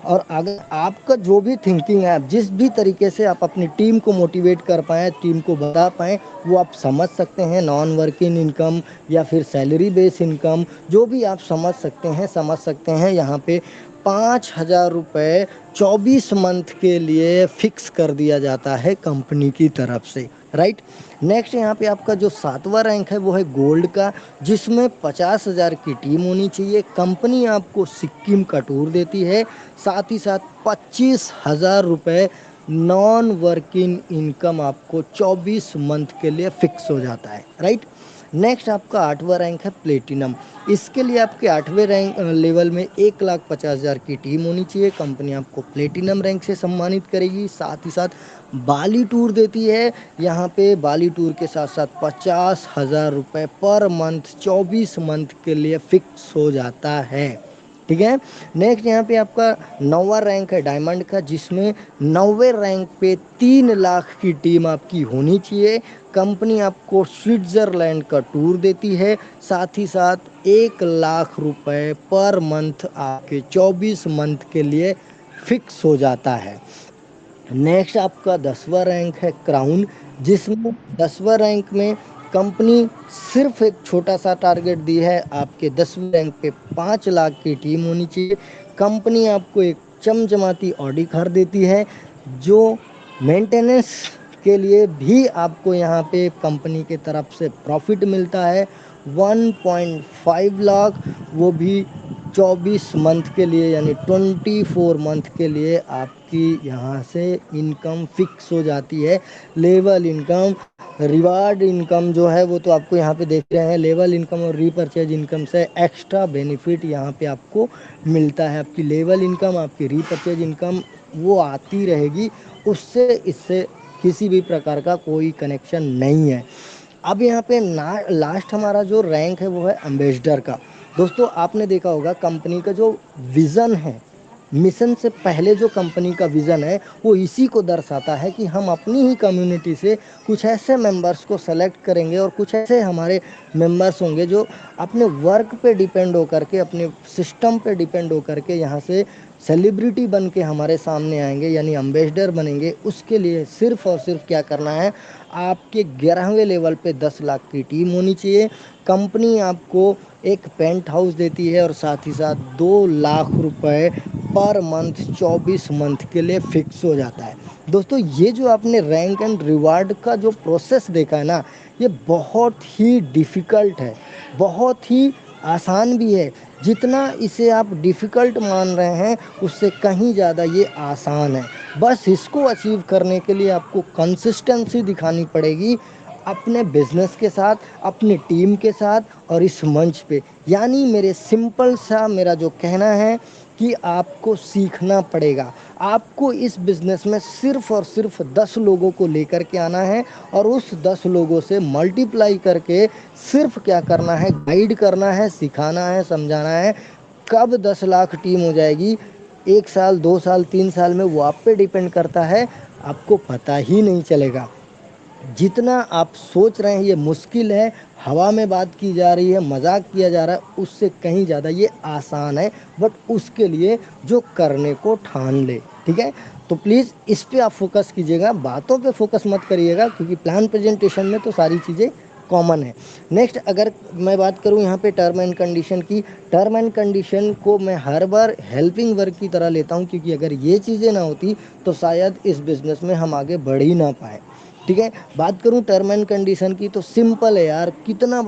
और अगर आपका जो भी थिंकिंग है, आप जिस भी तरीके से आप अपनी टीम को मोटिवेट कर पाएँ, टीम को बता पाएँ, वो आप समझ सकते हैं। नॉन वर्किंग इनकम या फिर सैलरी बेस इनकम, जो भी आप समझ सकते हैं। यहाँ पे 5,000 रुपये 24 मंथ के लिए फिक्स कर दिया जाता है कंपनी की तरफ से, राइट। नेक्स्ट यहाँ पे आपका जो 7वां रैंक है वो है गोल्ड का, जिसमें 50,000 की टीम होनी चाहिए। कंपनी आपको सिक्किम का टूर देती है। साथ ही साथ 25,000 रुपये नॉन वर्किंग इनकम आपको 24 मंथ के लिए फिक्स हो जाता है, राइट। नेक्स्ट आपका 8वां रैंक है प्लेटिनम। इसके लिए आपके 8वें रैंक लेवल में 1,50,000 की टीम होनी चाहिए। कंपनी आपको प्लेटिनम रैंक से सम्मानित करेगी। साथ ही साथ बाली टूर देती है। यहाँ पे बाली टूर के साथ साथ 50,000 रुपये पर मंथ 24 मंथ के लिए फिक्स हो जाता है, ठीक है। नेक्स्ट यहाँ पे आपका 9वां रैंक है डायमंड का, जिसमें 9वें रैंक पे 3 लाख की टीम आपकी होनी चाहिए। कंपनी आपको स्विट्ज़रलैंड का टूर देती है। साथ ही साथ 1 लाख रुपए पर मंथ आपके 24 मंथ के लिए फिक्स हो जाता है। नेक्स्ट आपका 10वां रैंक है क्राउन, जिसमें 10वां रैंक में कंपनी सिर्फ एक छोटा सा टारगेट दी है, आपके 10वें रैंक पे 5 लाख की टीम होनी चाहिए। कंपनी आपको एक चमचमाती ऑडी कार देती है, जो मेंटेनेंस के लिए भी आपको यहाँ पे कंपनी के तरफ से प्रॉफिट मिलता है। 1.5 लाख, वो भी 24 मंथ के लिए, यानी 24 मंथ के लिए आपकी यहाँ से इनकम फिक्स हो जाती है। लेवल इनकम, रिवार्ड इनकम जो है वो तो आपको यहाँ पे देख रहे हैं। लेवल इनकम और रीपरचेज इनकम से एक्स्ट्रा बेनिफिट यहाँ पे आपको मिलता है। आपकी लेवल इनकम, आपकी रीपरचेज इनकम वो आती रहेगी, उससे इससे किसी भी प्रकार का कोई कनेक्शन नहीं है। अब यहाँ पे लास्ट हमारा जो रैंक है वो है एम्बेसडर का। दोस्तों आपने देखा होगा कंपनी का जो विज़न है, मिशन से पहले जो कंपनी का विज़न है वो इसी को दर्शाता है कि हम अपनी ही कम्युनिटी से कुछ ऐसे मेंबर्स को सेलेक्ट करेंगे और कुछ ऐसे हमारे मेंबर्स होंगे जो अपने वर्क पे डिपेंड होकर के, अपने सिस्टम पे डिपेंड होकर के यहाँ से सेलिब्रिटी बन के हमारे सामने आएंगे, यानी एम्बेसडर बनेंगे। उसके लिए सिर्फ और सिर्फ क्या करना है, आपके 11वें लेवल पे 10 लाख की टीम होनी चाहिए। कंपनी आपको एक पेंट हाउस देती है और साथ ही साथ 2 लाख रुपए पर मंथ 24 मंथ के लिए फिक्स हो जाता है। दोस्तों ये जो आपने रैंक एंड रिवार्ड का जो प्रोसेस देखा है ना, ये बहुत ही डिफ़िकल्ट है, बहुत ही आसान भी है। जितना इसे आप डिफ़िकल्ट मान रहे हैं उससे कहीं ज़्यादा ये आसान है। बस इसको अचीव करने के लिए आपको कंसिस्टेंसी दिखानी पड़ेगी अपने बिजनेस के साथ, अपनी टीम के साथ और इस मंच पे। यानी मेरे सिंपल सा मेरा जो कहना है कि आपको सीखना पड़ेगा। आपको इस बिज़नेस में सिर्फ़ और सिर्फ 10 लोगों को लेकर के आना है और उस 10 लोगों से मल्टीप्लाई करके सिर्फ क्या करना है, गाइड करना है, सिखाना है, समझाना है। कब 10 लाख टीम हो जाएगी, 1 साल, 2 साल, 3 साल में, वो आप पे डिपेंड करता है, आपको पता ही नहीं चलेगा। जितना आप सोच रहे हैं ये मुश्किल है, हवा में बात की जा रही है, मजाक किया जा रहा है, उससे कहीं ज़्यादा ये आसान है। बट उसके लिए जो करने को ठान ले, ठीक है। तो प्लीज़ इस पे आप फोकस कीजिएगा, बातों पे फोकस मत करिएगा, क्योंकि प्लान प्रेजेंटेशन में तो सारी चीज़ें कॉमन है। नेक्स्ट अगर मैं बात करूं यहाँ पे टर्म एंड कंडीशन की, टर्म एंड कंडीशन को मैं हर बार हेल्पिंग वर्क की तरह लेता हूँ, क्योंकि अगर ये चीज़ें ना होती तो शायद इस बिज़नेस में हम आगे बढ़ ही ना पाए, ठीक है। बात करूं टर्म एंड कंडीशन की तो सिंपल है यार, इतना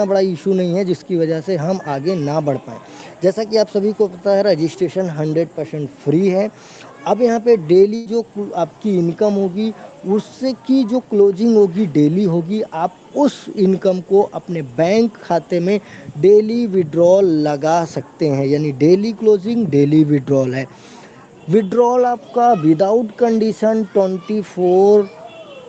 बड़ा इशू नहीं है जिसकी वजह से हम आगे ना बढ़ पाए। जैसा कि आप सभी को पता है, रजिस्ट्रेशन 100% फ्री है। अब यहाँ पे डेली जो आपकी इनकम होगी, उससे की जो क्लोजिंग होगी डेली होगी, आप उस इनकम को अपने बैंक खाते में डेली विड्रॉल लगा सकते हैं, यानी डेली क्लोजिंग डेली विड्रॉल है। विड्रॉल आपका विदाउट कंडीशन 24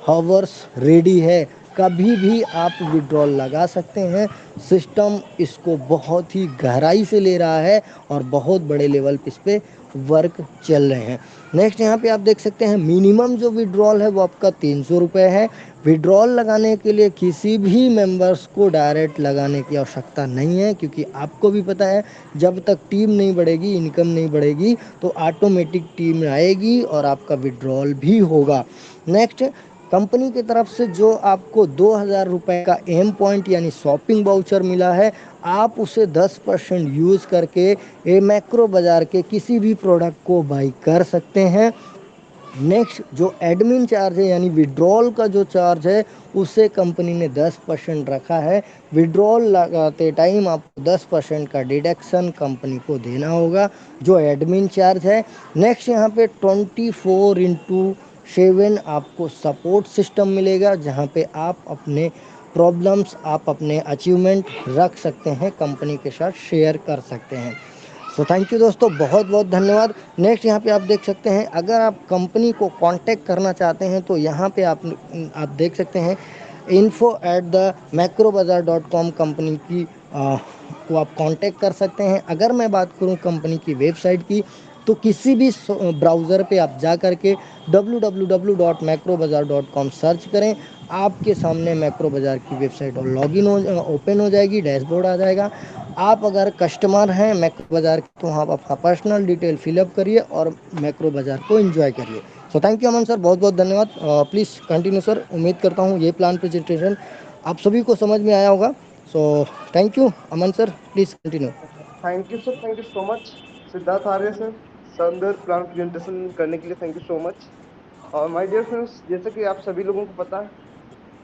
हावर्स रेडी है, कभी भी आप विड्रॉल लगा सकते हैं। सिस्टम इसको बहुत ही गहराई से ले रहा है और बहुत बड़े लेवल पे इस पे वर्क चल रहे हैं। नेक्स्ट यहाँ पे आप देख सकते हैं मिनिमम जो विड्रॉल है वो आपका 300 रुपये है। विड्रॉल लगाने के लिए किसी भी मेंबर्स को डायरेक्ट लगाने की आवश्यकता नहीं है, क्योंकि आपको भी पता है जब तक टीम नहीं बढ़ेगी, इनकम नहीं बढ़ेगी, तो ऑटोमेटिक टीम आएगी और आपका विड्रॉल भी होगा। नेक्स्ट, कंपनी की तरफ से जो आपको 2000 रुपये का एम पॉइंट यानी शॉपिंग वाउचर मिला है, आप उसे 10% यूज़ करके ए मैक्रो बाज़ार के किसी भी प्रोडक्ट को बाई कर सकते हैं। नेक्स्ट, जो एडमिन चार्ज है यानी विड्रॉल का जो चार्ज है, उसे कंपनी ने 10% रखा है। विड्रॉल लगाते टाइम आपको 10% का डिडक्शन कंपनी को देना होगा, जो एडमिन चार्ज है। नेक्स्ट, यहाँ पे 24/7 आपको सपोर्ट सिस्टम मिलेगा, जहाँ पे आप अपने प्रॉब्लम्स, आप अपने अचीवमेंट रख सकते हैं, कंपनी के साथ शेयर कर सकते हैं। सो थैंक यू दोस्तों, बहुत बहुत धन्यवाद। नेक्स्ट यहाँ पे आप देख सकते हैं, अगर आप कंपनी को कांटेक्ट करना चाहते हैं तो यहाँ पे आप देख सकते हैं info@macrobazaar.com कंपनी की को आप कांटेक्ट कर सकते हैं। अगर मैं बात करूँ कंपनी की वेबसाइट की, तो किसी भी ब्राउज़र पे आप जा करके www.macrobazaar.com सर्च करें, आपके सामने मैक्रो बाज़ार की वेबसाइट और लॉगिन ओपन हो जाएगी, डैशबोर्ड आ जाएगा। आप अगर कस्टमर हैं मैक्रो बाज़ार के, तो आप अपना पर्सनल डिटेल फिलअप करिए और मैक्रो बाज़ार को एंजॉय करिए। So thank you Aman sir, बहुत बहुत धन्यवाद। Please continue sir. उम्मीद करता हूँ ये प्लान प्रेजेंटेशन आप सभी को समझ में आया होगा। So thank you Aman sir, please continue. Thank you sir, thank you so much Siddharth Arya sir, शानदार प्लान प्रेजेंटेशन करने के लिए थैंक यू सो मच। और माय डियर फ्रेंड्स, जैसे कि आप सभी लोगों को पता है,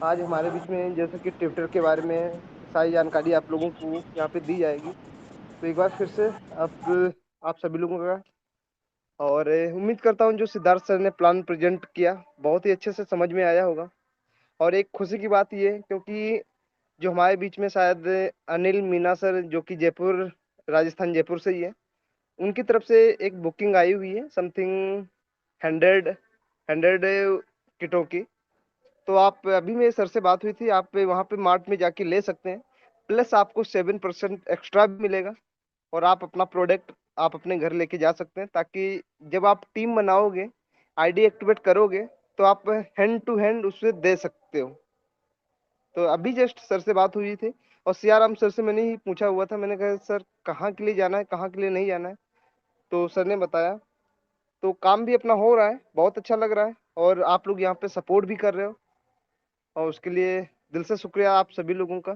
आज हमारे बीच में जैसे कि ट्विटर के बारे में सारी जानकारी आप लोगों को यहाँ पे दी जाएगी। तो एक बार फिर से आप सभी लोगों का और उम्मीद करता हूँ जो सिद्धार्थ सर ने प्लान प्रेजेंट किया बहुत ही अच्छे से समझ में आया होगा। और एक खुशी की बात ये है क्योंकि जो हमारे बीच में शायद अनिल मीना सर जो कि जयपुर राजस्थान जयपुर से ही है, उनकी तरफ से एक बुकिंग आई हुई है समथिंग 100 किटों की। तो आप अभी मेरे सर से बात हुई थी, आप वहाँ पे मार्ट में जाके ले सकते हैं, प्लस आपको 7% एक्स्ट्रा भी मिलेगा और आप अपना प्रोडक्ट आप अपने घर लेके जा सकते हैं, ताकि जब आप टीम बनाओगे आईडी एक्टिवेट करोगे तो आप हैंड टू हैंड उससे दे सकते हो। तो अभी जस्ट सर से बात हुई थी और सियाराम सर से मैंने ही पूछा हुआ था, मैंने कहा सर कहाँ के लिए जाना है, कहाँ के लिए नहीं जाना है, तो सर ने बताया। तो काम भी अपना हो रहा है, बहुत अच्छा लग रहा है और आप लोग यहाँ पे सपोर्ट भी कर रहे हो और उसके लिए दिल से शुक्रिया आप सभी लोगों का।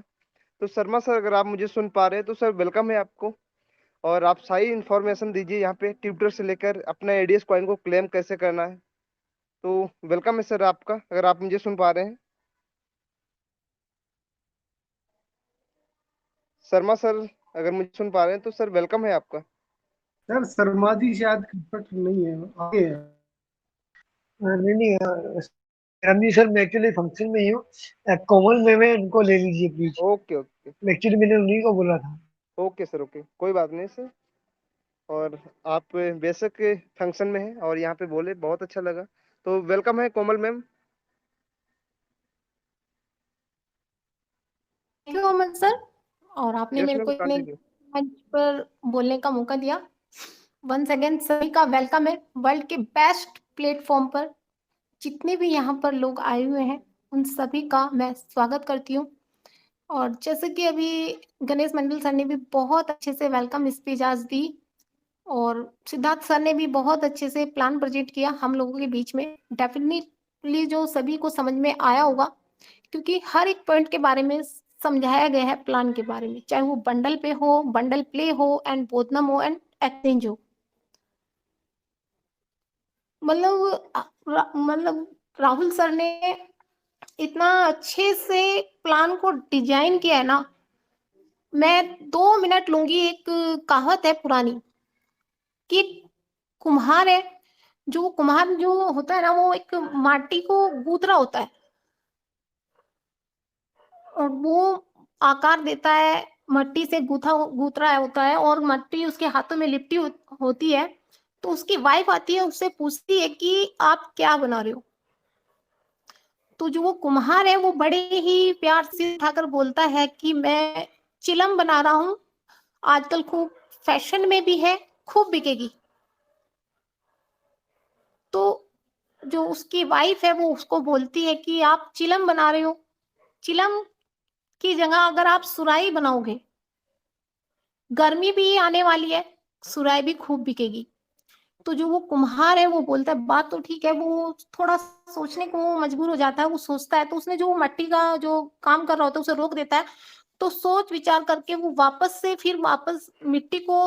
तो शर्मा सर अगर आप मुझे सुन पा रहे हैं तो सर वेलकम है आपको, और आप सारी इन्फॉर्मेशन दीजिए यहाँ पे ट्यूटर से लेकर अपना एडीएस कॉइन को क्लेम कैसे करना है। तो वेलकम है सर आपका, अगर आप मुझे सुन पा रहे हैं। शर्मा सर अगर मुझे सुन पा रहे हैं तो सर वेलकम है आपका। सर शर्मा जी शायद कंफर्ट नहीं है, आगे है। नहीं नहीं रमनी सर, मैं एक्चुअली फंक्शन में ही हूँ। कोमल में उनको ले लीजिए प्लीज। ओके ओके एक्चुअली मैंने उन्हीं को बोला था। ओके सर, ओके कोई बात नहीं सर। और आप बेशक फंक्शन में हैं और यहाँ पे बोले, बहुत अच्छा लगा। तो वेलकम है Komal ma'am. Thank you Aman sir, और आपने यस मेरे मैम को इतने कंटिन्यू। मंच पर बोलने का मौका दिया। वंस अगेन सभी का वेलकम है वर्ल्ड के बेस्ट प्लेटफॉर्म पर। जितने भी यहाँ पर लोग आए हुए हैं उन सभी का मैं स्वागत करती हूँ। और जैसे कि अभी गणेश मंडल सर ने भी बहुत अच्छे से वेलकम स्पीच आज दी, और सिद्धार्थ सर ने भी बहुत अच्छे से प्लान प्रेजेंट किया हम लोगों के बीच में। डेफिनेटली जो सभी को समझ में आया होगा, क्योंकि हर एक पॉइंट के बारे में समझाया गया है प्लान के बारे में, चाहे वो बंडल पे हो, बंडल प्ले हो, एंड बोथनम हो, एंड एक्सचेंज हो। मतलब राहुल सर ने इतना अच्छे से प्लान को डिजाइन किया है ना। मैं 2 मिनट लूंगी। एक कहावत है पुरानी कि कुम्हार है, जो कुम्हार जो होता है ना, वो एक माटी को गूंथ रहा होता है और वो आकार देता है, मट्टी से गूंथ रहा होता है और मट्टी उसके हाथों में लिपटी होती है। तो उसकी वाइफ आती है, उससे पूछती है कि आप क्या बना रहे हो। तो जो वो कुम्हार है वो बड़े ही प्यार से उठाकर बोलता है कि मैं चिलम बना रहा हूँ, आजकल खूब फैशन में भी है, खूब बिकेगी। तो जो उसकी वाइफ है वो उसको बोलती है कि आप चिलम बना रहे हो, चिलम की जगह अगर आप सुराही बनाओगे, गर्मी भी आने वाली है, सुराही भी खूब बिकेगी। तो जो वो कुम्हार है वो बोलता है बात तो ठीक है। वो थोड़ा सोचने को मजबूर हो जाता है, वो सोचता है। तो उसने जो मट्टी का जो काम कर रहा होता है उसे रोक देता है। तो सोच विचार करके वो वापस मिट्टी को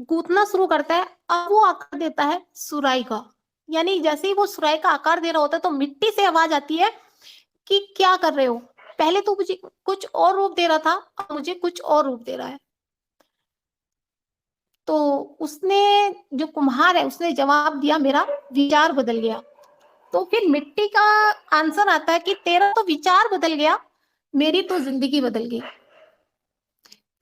गूंथना शुरू करता है। अब वो आकार देता है सुराही का। यानी जैसे ही वो सुराही का आकार दे रहा होता है तो मिट्टी से आवाज आती है कि क्या कर रहे हो, पहले तो मुझे कुछ और रूप दे रहा था, अब मुझे कुछ और रूप दे रहा है। तो उसने, जो कुम्हार है, उसने जवाब दिया मेरा विचार बदल गया। तो फिर मिट्टी का आंसर आता है कि तेरा तो विचार बदल गया, मेरी तो जिंदगी बदल गई।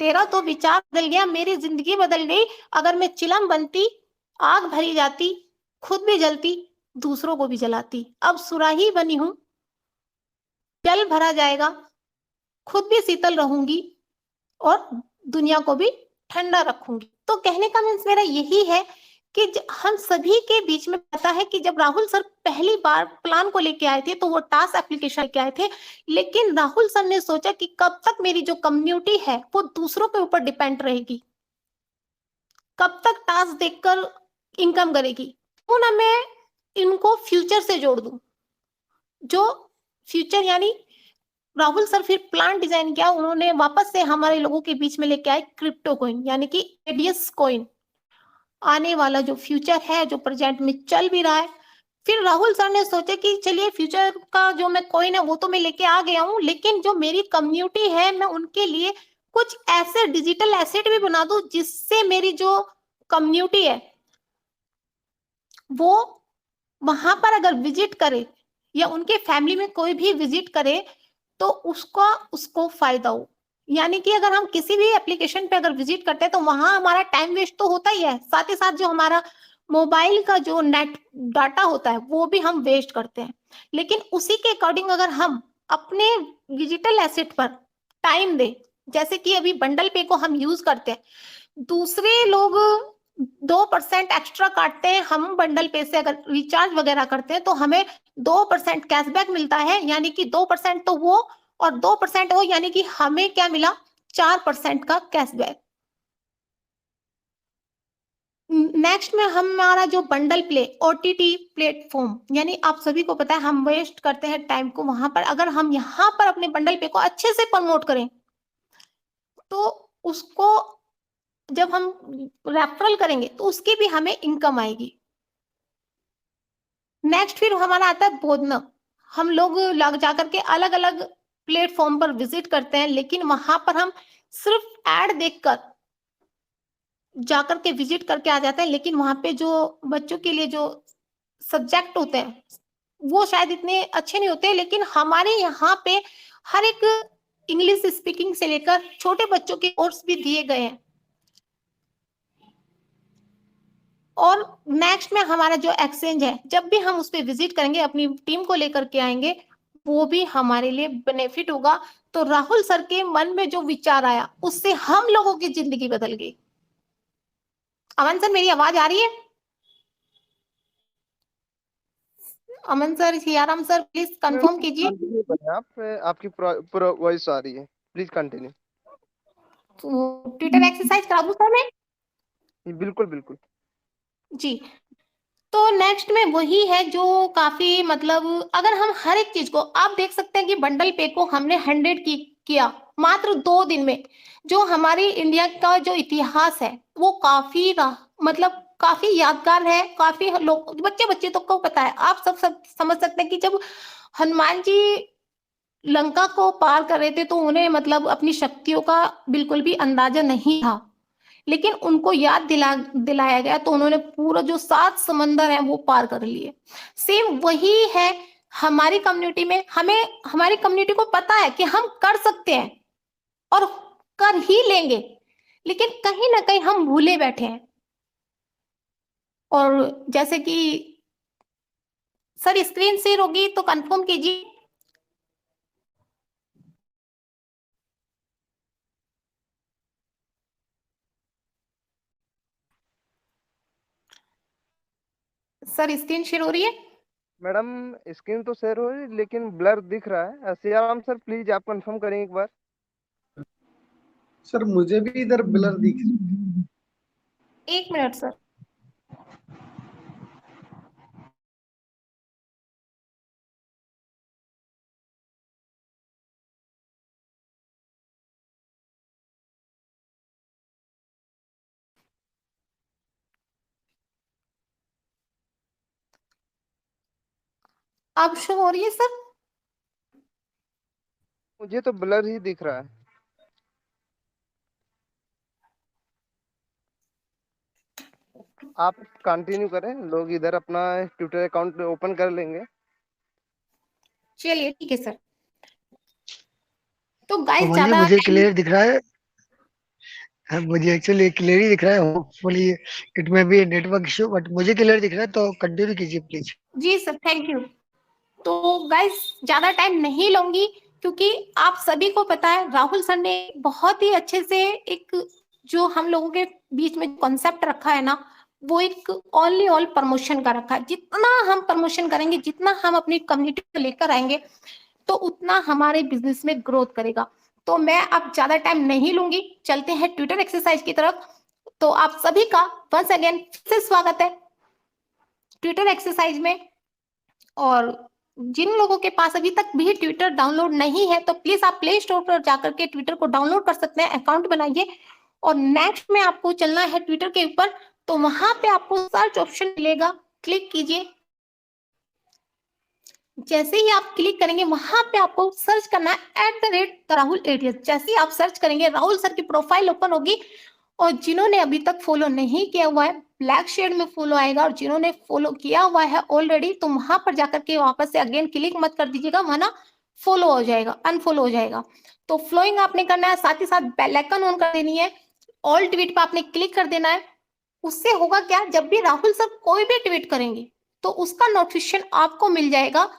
तेरा तो विचार बदल गया, मेरी जिंदगी बदल गई। अगर मैं चिलम बनती, आग भरी जाती, खुद भी जलती, दूसरों को भी जलाती। अब सुराही बनी हूं, जल भरा जाएगा, खुद भी शीतल रहूंगी और दुनिया को भी ठंडा रखूंगी। तो कहने का मीन्स मेरा यही है कि हम सभी के बीच में पता है कि जब राहुल सर पहली बार प्लान को लेके आए थे तो वो टास्क एप्लीकेशन लेके आए थे, लेकिन राहुल सर ने सोचा कि कब तक मेरी जो कम्युनिटी है वो दूसरों के ऊपर डिपेंड रहेगी, कब तक टास्क देखकर इनकम करेगी। तो ना मैं इनको फ्यूचर से जोड़ दूं। जो फ्यूचर यानी राहुल सर फिर प्लान डिजाइन किया, उन्होंने वापस से हमारे लोगों के बीच में लेके आए क्रिप्टो कॉइन, यानी कि एडीएस कॉइन। आने वाला जो फ्यूचर है, जो प्रेजेंट में चल भी रहा है, फिर राहुल सर ने सोचा कि चलिए फ्यूचर का जो मैं कॉइन है वो तो मैं लेके आ गया हूँ, लेकिन जो मेरी कम्युनिटी है मैं उनके लिए कुछ ऐसे डिजिटल एसेट भी बना दूं जिससे मेरी जो कम्युनिटी है वो वहां पर अगर विजिट करे या उनके फैमिली में कोई भी विजिट करे तो उसको फायदा हो। यानी कि अगर हम किसी भी एप्लीकेशन पे अगर विजिट करते हैं तो वहां हमारा टाइम वेस्ट तो होता ही है, साथ ही साथ जो हमारा मोबाइल का जो नेट डाटा होता है वो भी हम वेस्ट करते हैं। लेकिन उसी के अकॉर्डिंग अगर हम अपने डिजिटल एसेट पर टाइम दे, जैसे कि अभी बंडल पे को हम यूज करते हैं, दूसरे लोग 2% एक्स्ट्रा काटते हैं, हम बंडल पे से अगर रिचार्ज वगैरह करते हैं तो हमें 2% कैशबैक मिलता है, यानी कि 2% तो वो और 2% हो, यानी कि हमें क्या मिला, 4% का कैशबैक। नेक्स्ट में हमारा जो बंडल प्ले ओटीटी प्लेटफॉर्म, यानी आप सभी को पता है हम वेस्ट करते हैं टाइम को वहां पर, अगर हम यहाँ पर अपने बंडल पे को अच्छे से प्रमोट करें तो उसको जब हम रेफरल करेंगे तो उसकी भी हमें इनकम आएगी। नेक्स्ट फिर हमारा आता है बोधना। हम लोग लग जाकर के अलग अलग प्लेटफॉर्म पर विजिट करते हैं, लेकिन वहां पर हम सिर्फ एड देखकर जाकर के विजिट करके आ जाते हैं, लेकिन वहां पे जो बच्चों के लिए जो सब्जेक्ट होते हैं वो शायद इतने अच्छे नहीं होते, लेकिन हमारे यहाँ पे हर एक इंग्लिश स्पीकिंग से लेकर छोटे बच्चों के कोर्स भी दिए गए हैं। और नेक्स्ट में हमारा जो एक्सचेंज है, जब भी हम उस पर विजिट करेंगे अपनी टीम को लेकर के आएंगे, वो भी हमारे लिए बेनिफिट होगा। तो राहुल सर के मन में जो विचार आया उससे हम लोगों की जिंदगी बदल गई। अमन सर मेरी आवाज आ रही है? Aman sir, Siyaram sir, please confirm कीजिए। कंटिन्यू करें आप, आपकी वॉइस आ रही है, प्लीज कंटिन्यू। ट्विटर एक्सरसाइज करा दूं सर मैं? बिल्कुल बिल्कुल जी। तो नेक्स्ट में वही है जो काफी मतलब अगर हम हर एक चीज को, आप देख सकते हैं कि बंडल पे को हमने 100 किया मात्र 2 दिन में। जो हमारी इंडिया का जो इतिहास है वो काफी मतलब काफी यादगार है। काफी लोग बच्चे बच्चे तो को पता है, आप सब समझ सकते हैं कि जब हनुमान जी लंका को पार कर रहे थे तो उन्हें मतलब अपनी शक्तियों का बिल्कुल भी अंदाजा नहीं था, लेकिन उनको याद दिलाया गया तो उन्होंने पूरा जो 7 समंदर है वो पार कर लिए। सेम वही है हमारी कम्युनिटी में। हमें हमारी कम्युनिटी को पता है कि हम कर सकते हैं और कर ही लेंगे, लेकिन कहीं ना कहीं हम भूले बैठे हैं। और जैसे कि सर स्क्रीन शेयर होगी तो कंफर्म कीजिए। सर स्क्रीन शेयर हो रही है? मैडम, स्क्रीन तो शेयर हो रही है लेकिन ब्लर दिख रहा है। सियाराम सर प्लीज आप कंफर्म करें एक बार। सर मुझे भी इधर ब्लर दिख रहा है। 1 मिनट सर। अब शो हो रही है सर? मुझे तो ब्लर ही दिख रहा है। आप कंटिन्यू करें, लोग इधर अपना ट्विटर अकाउंट ओपन कर लेंगे। चलिए ठीक है सर। तो गाइस बोलिए, ज्यादा मुझे क्लियर दिख रहा है। हाँ, मुझे एक्चुअली क्लियर ही दिख रहा है। Hopefully it may be network issue, but मुझे क्लियर दिख रहा है, तो कंटिन्यू कीजिए प्लीज। जी सर, थैंक यू। तो गाइस ज्यादा टाइम नहीं लूंगी क्योंकि आप सभी को पता है राहुल सर ने बहुत ही अच्छे से एक जो हम लोगों के बीच में कॉन्सेप्ट रखा है ना, वो एक ओनली ऑल प्रमोशन का रखा है। जितना हम प्रमोशन करेंगे, जितना हम अपनी कम्युनिटी को लेकर आएंगे, तो उतना हमारे बिजनेस में ग्रोथ करेगा। तो मैं अब ज्यादा टाइम नहीं लूंगी, चलते हैं ट्विटर एक्सरसाइज की तरफ। तो आप सभी का वंस अगेन से स्वागत है ट्विटर एक्सरसाइज में। और जिन लोगों के पास अभी तक भी ट्विटर डाउनलोड नहीं है तो प्लीज आप प्ले स्टोर पर जाकर के ट्विटर को डाउनलोड कर सकते हैं, अकाउंट बनाइए। और नेक्स्ट में आपको चलना है ट्विटर के ऊपर, तो वहां पे आपको सर्च ऑप्शन मिलेगा, क्लिक कीजिए। जैसे ही आप क्लिक करेंगे वहां पे आपको सर्च करना है @राहुल ATS। जैसे ही आप सर्च करेंगे राहुल सर की प्रोफाइल ओपन होगी, और जिन्होंने अभी तक फॉलो नहीं किया हुआ है ब्लैक शेड में फॉलो आएगा, और जिन्होंने फॉलो किया हुआ है ऑलरेडी तो वहां पर जाकर के वापस से अगेन क्लिक मत कर दीजिएगा, वरना फॉलो हो जाएगा, अनफॉलो हो जाएगा। तो फ्लोइंग आपने करना है, साथ ही साथ बेल आइकन ऑन कर देनी है, ऑल ट्वीट पे आपने क्लिक कर देना है। उससे होगा क्या, जब भी राहुल सर कोई भी ट्वीट करेंगे तो उसका नोटिफिकेशन आपको मिल जाएगा,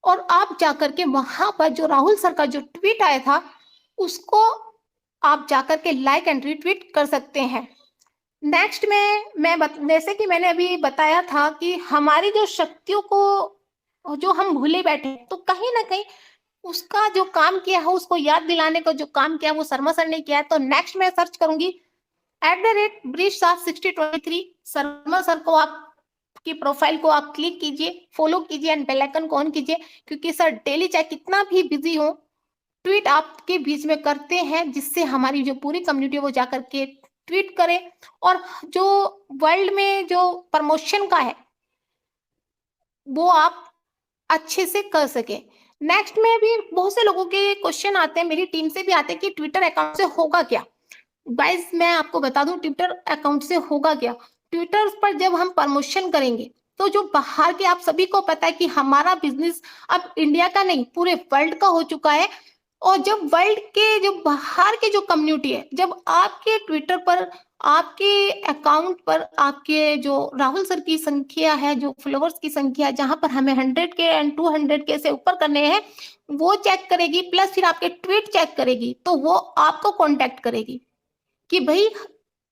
और आप जाकर के वहां पर जो राहुल सर का जो ट्वीट आया था उसको आप जाकर के लाइक एंड रीट्वीट कर सकते हैं। नेक्स्ट में जैसे कि मैंने अभी बताया था कि हमारी जो शक्तियों को जो हम भूले बैठे, तो कहीं ना कहीं उसका जो काम किया है उसको याद दिलाने का जो काम किया वो शर्मा सर ने किया है। तो नेक्स्ट मैं सर्च करूंगी @bridge6023 शर्मा सर को, आप की प्रोफाइल को आप क्लिक कीजिए, फॉलो कीजिए एंड बेल आइकन को ऑन कीजिए, क्योंकि सर डेली चाहे कितना भी बिजी हो ट्वीट आपके बीच में करते हैं, जिससे हमारी जो पूरी कम्युनिटी वो जाकर के ट्वीट करे, और जो वर्ल्ड में जो प्रमोशन का है वो आप अच्छे से कर सके। नेक्स्ट में भी बहुत से लोगों के क्वेश्चन आते हैं, मेरी टीम से भी आते हैं कि ट्विटर अकाउंट से होगा क्या। गाइस मैं आपको बता दूं ट्विटर अकाउंट से होगा क्या। ट्विटर पर जब हम प्रमोशन करेंगे तो जो बाहर के, आप सभी को पता है कि हमारा बिजनेस अब इंडिया का नहीं पूरे वर्ल्ड का हो चुका है, और जब वर्ल्ड के जो बाहर के जो कम्युनिटी है, जब आपके ट्विटर पर आपके अकाउंट पर आपके जो राहुल सर की संख्या है, जो फॉलोअर्स की संख्या है, जहां पर हमें 100K एंड 200K से ऊपर करने हैं, वो चेक करेगी, प्लस फिर आपके ट्वीट चेक करेगी, तो वो आपको कांटेक्ट करेगी कि भाई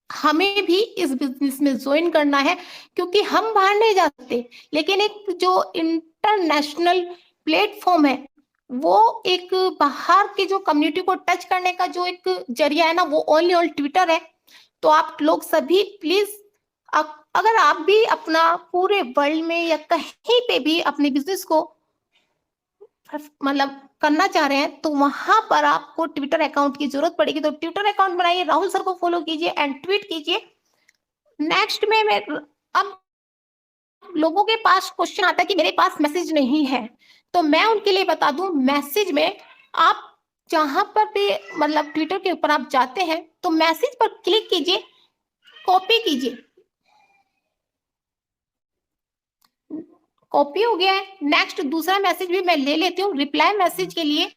हमें भी इस बिजनेस में ज्वाइन करना है, क्योंकि हम बाहर नहीं जा सकते, लेकिन एक जो इंटरनेशनल प्लेटफॉर्म है वो एक बाहर की जो कम्युनिटी को टच करने का जो एक जरिया है ना, वो ओनली ऑन ट्विटर है। तो आप लोग सभी प्लीज, अगर आप भी अपना पूरे वर्ल्ड में या कहीं पे भी अपने बिजनेस को मतलब करना चाह रहे हैं, तो वहां पर आपको ट्विटर अकाउंट की जरूरत पड़ेगी। तो ट्विटर अकाउंट बनाइए, राहुल सर को फॉलो कीजिए एंड ट्वीट कीजिए। नेक्स्ट में मैं अब लोगों के पास क्वेश्चन आता है कि मेरे पास मैसेज नहीं है, तो मैं उनके लिए बता दूं, मैसेज में आप जहां पर भी मतलब ट्विटर के ऊपर आप जाते हैं तो मैसेज पर क्लिक कीजिए, कॉपी कीजिए, कॉपी हो गया है। नेक्स्ट दूसरा मैसेज भी मैं ले लेती हूँ रिप्लाई मैसेज के लिए,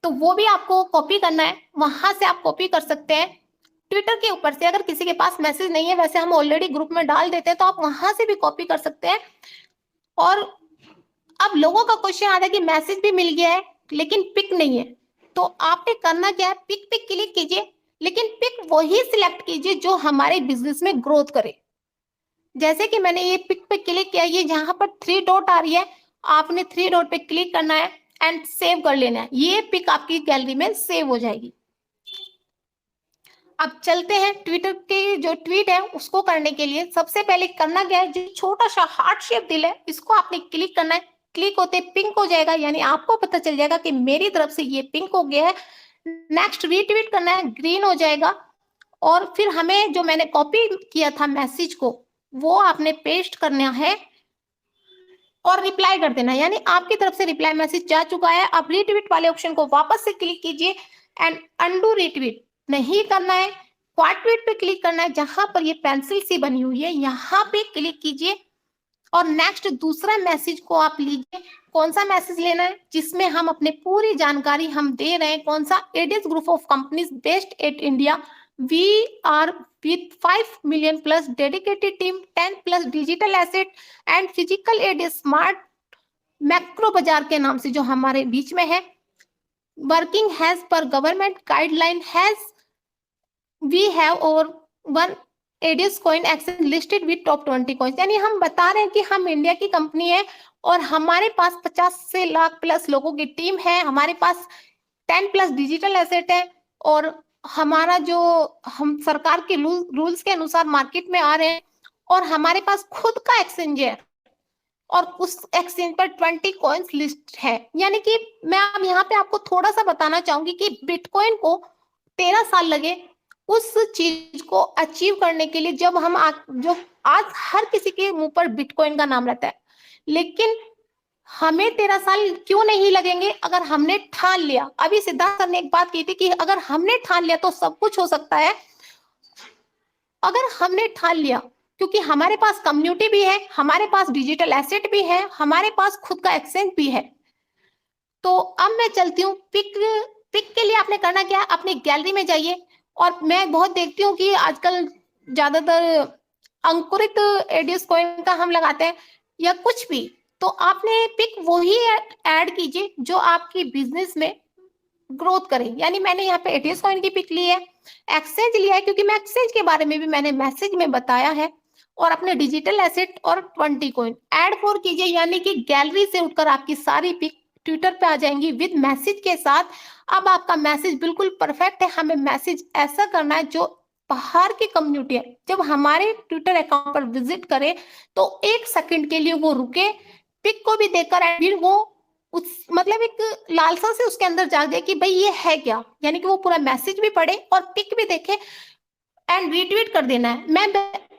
तो वो भी आपको कॉपी करना है, वहां से आप कॉपी कर सकते हैं ट्विटर के ऊपर से। अगर किसी के पास मैसेज नहीं है, वैसे हम ऑलरेडी ग्रुप में डाल देते हैं, तो आप वहां से भी कॉपी कर सकते हैं। और अब लोगों का क्वेश्चन आता है कि मैसेज भी मिल गया है लेकिन पिक नहीं है, तो आपने करना क्या है, पिक पे क्लिक कीजिए, लेकिन पिक वही सिलेक्ट कीजिए जो हमारे बिजनेस में ग्रोथ करे। जैसे कि मैंने ये पिक पे क्लिक किया, ये जहां पर 3 डॉट आ रही है, आपने 3 डॉट पे क्लिक करना है एंड सेव कर लेना है, ये पिक आपकी गैलरी में सेव हो जाएगी। अब चलते हैं ट्विटर के जो ट्वीट है उसको करने के लिए सबसे पहले करना क्या है, जो छोटा सा हार्ट शेप दिल है इसको आपने क्लिक करना है। क्लिक होते पिंक हो जाएगा, यानी आपको पता चल जाएगा कि मेरी तरफ से ये पिंक हो गया है। नेक्स्ट रीट्वीट करना है, ग्रीन हो जाएगा। और फिर हमें जो मैंने कॉपी किया था मैसेज को वो आपने पेस्ट करना है और रिप्लाई कर देना, यानी आपकी तरफ से रिप्लाई मैसेज जा चुका है। अब रीट्वीट वाले ऑप्शन को वापस से क्लिक कीजिए एंड अंडू रीट्वीट नहीं करना है, क्वाड ट्वीट पे क्लिक करना है, जहां पर ये पेंसिल सी बनी हुई है यहाँ पे क्लिक कीजिए। और नेक्स्ट दूसरा मैसेज को आप लीजिए, कौन सा मैसेज लेना है जिसमें हम अपने पूरी जानकारी हम दे रहे हैं, कौन सा, Edis group of companies based at India, we are with 5 million plus dedicated team, 10 plus digital asset and physical aid smart macro बाजार के नाम से जो हमारे बीच में है, वर्किंग हैज पर government guideline has, we have over 1 Edis coin exchange listed with top 20 coins, यानी हम बता रहे हैं कि हम इंडिया की कंपनी है और हमारे पास 50 से लाख प्लस लोगों की टीम है, हमारे पास 10 प्लस डिजिटल एसेट है, और हमारा जो हम सरकार के रूल्स के अनुसार मार्केट में आ रहे हैं, और हमारे पास खुद का एक्सचेंज है और उस एक्सचेंज पर 20 कॉइन्स लिस्ट है। यानी कि मैं अब यहाँ पे आपको थोड़ा सा बताना चाहूंगी कि बिटकॉइन को 13 साल लगे उस चीज को अचीव करने के लिए, जब हम जो आज हर किसी के मुंह पर बिटकॉइन का नाम रहता है, लेकिन हमें 13 साल क्यों नहीं लगेंगे अगर हमने ठान लिया। अभी सिद्धार्थ सर ने एक बात की थी कि अगर हमने ठान लिया तो सब कुछ हो सकता है। अगर हमने ठान लिया, क्योंकि हमारे पास कम्युनिटी भी है, हमारे पास डिजिटल एसेट भी है, हमारे पास खुद का एक्सचेंज भी है। तो अब मैं चलती हूँ पिक। पिक के लिए आपने करना क्या है, अपनी गैलरी में जाइए। और मैं बहुत देखती हूँ कि आजकल ज्यादातर अंकुरित एडियस कॉइन का हम लगाते हैं या कुछ भी। तो आपने पिक वही ऐड कीजिए जो आपकी बिजनेस में ग्रोथ करे। यानी मैंने यहाँ पे एटीएस कॉइन की पिक ली है, एक्सचेंज लिया है क्योंकि मैं एक्सचेंज के बारे में भी मैंने मैसेज में बताया है, और अपने डिजिटल एसेट और 20 कॉइन ऐड फॉर कीजिए। यानी कि गैलरी से उठकर आपकी सारी पिक ट्विटर पे आ जाएंगी विद मैसेज के साथ। अब आपका मैसेज बिल्कुल परफेक्ट है। हमें मैसेज ऐसा करना है जो बाहर की कम्युनिटी है जब हमारे ट्विटर अकाउंट पर विजिट करे तो 1 सेकंड के लिए वो रुके, पिक को भी देखकर फिर वो उस मतलब एक लालसा से उसके अंदर जाग जाए कि भाई ये है क्या। यानी कि वो पूरा मैसेज भी पढ़े और पिक भी देखे एंड रीट्वीट कर देना है।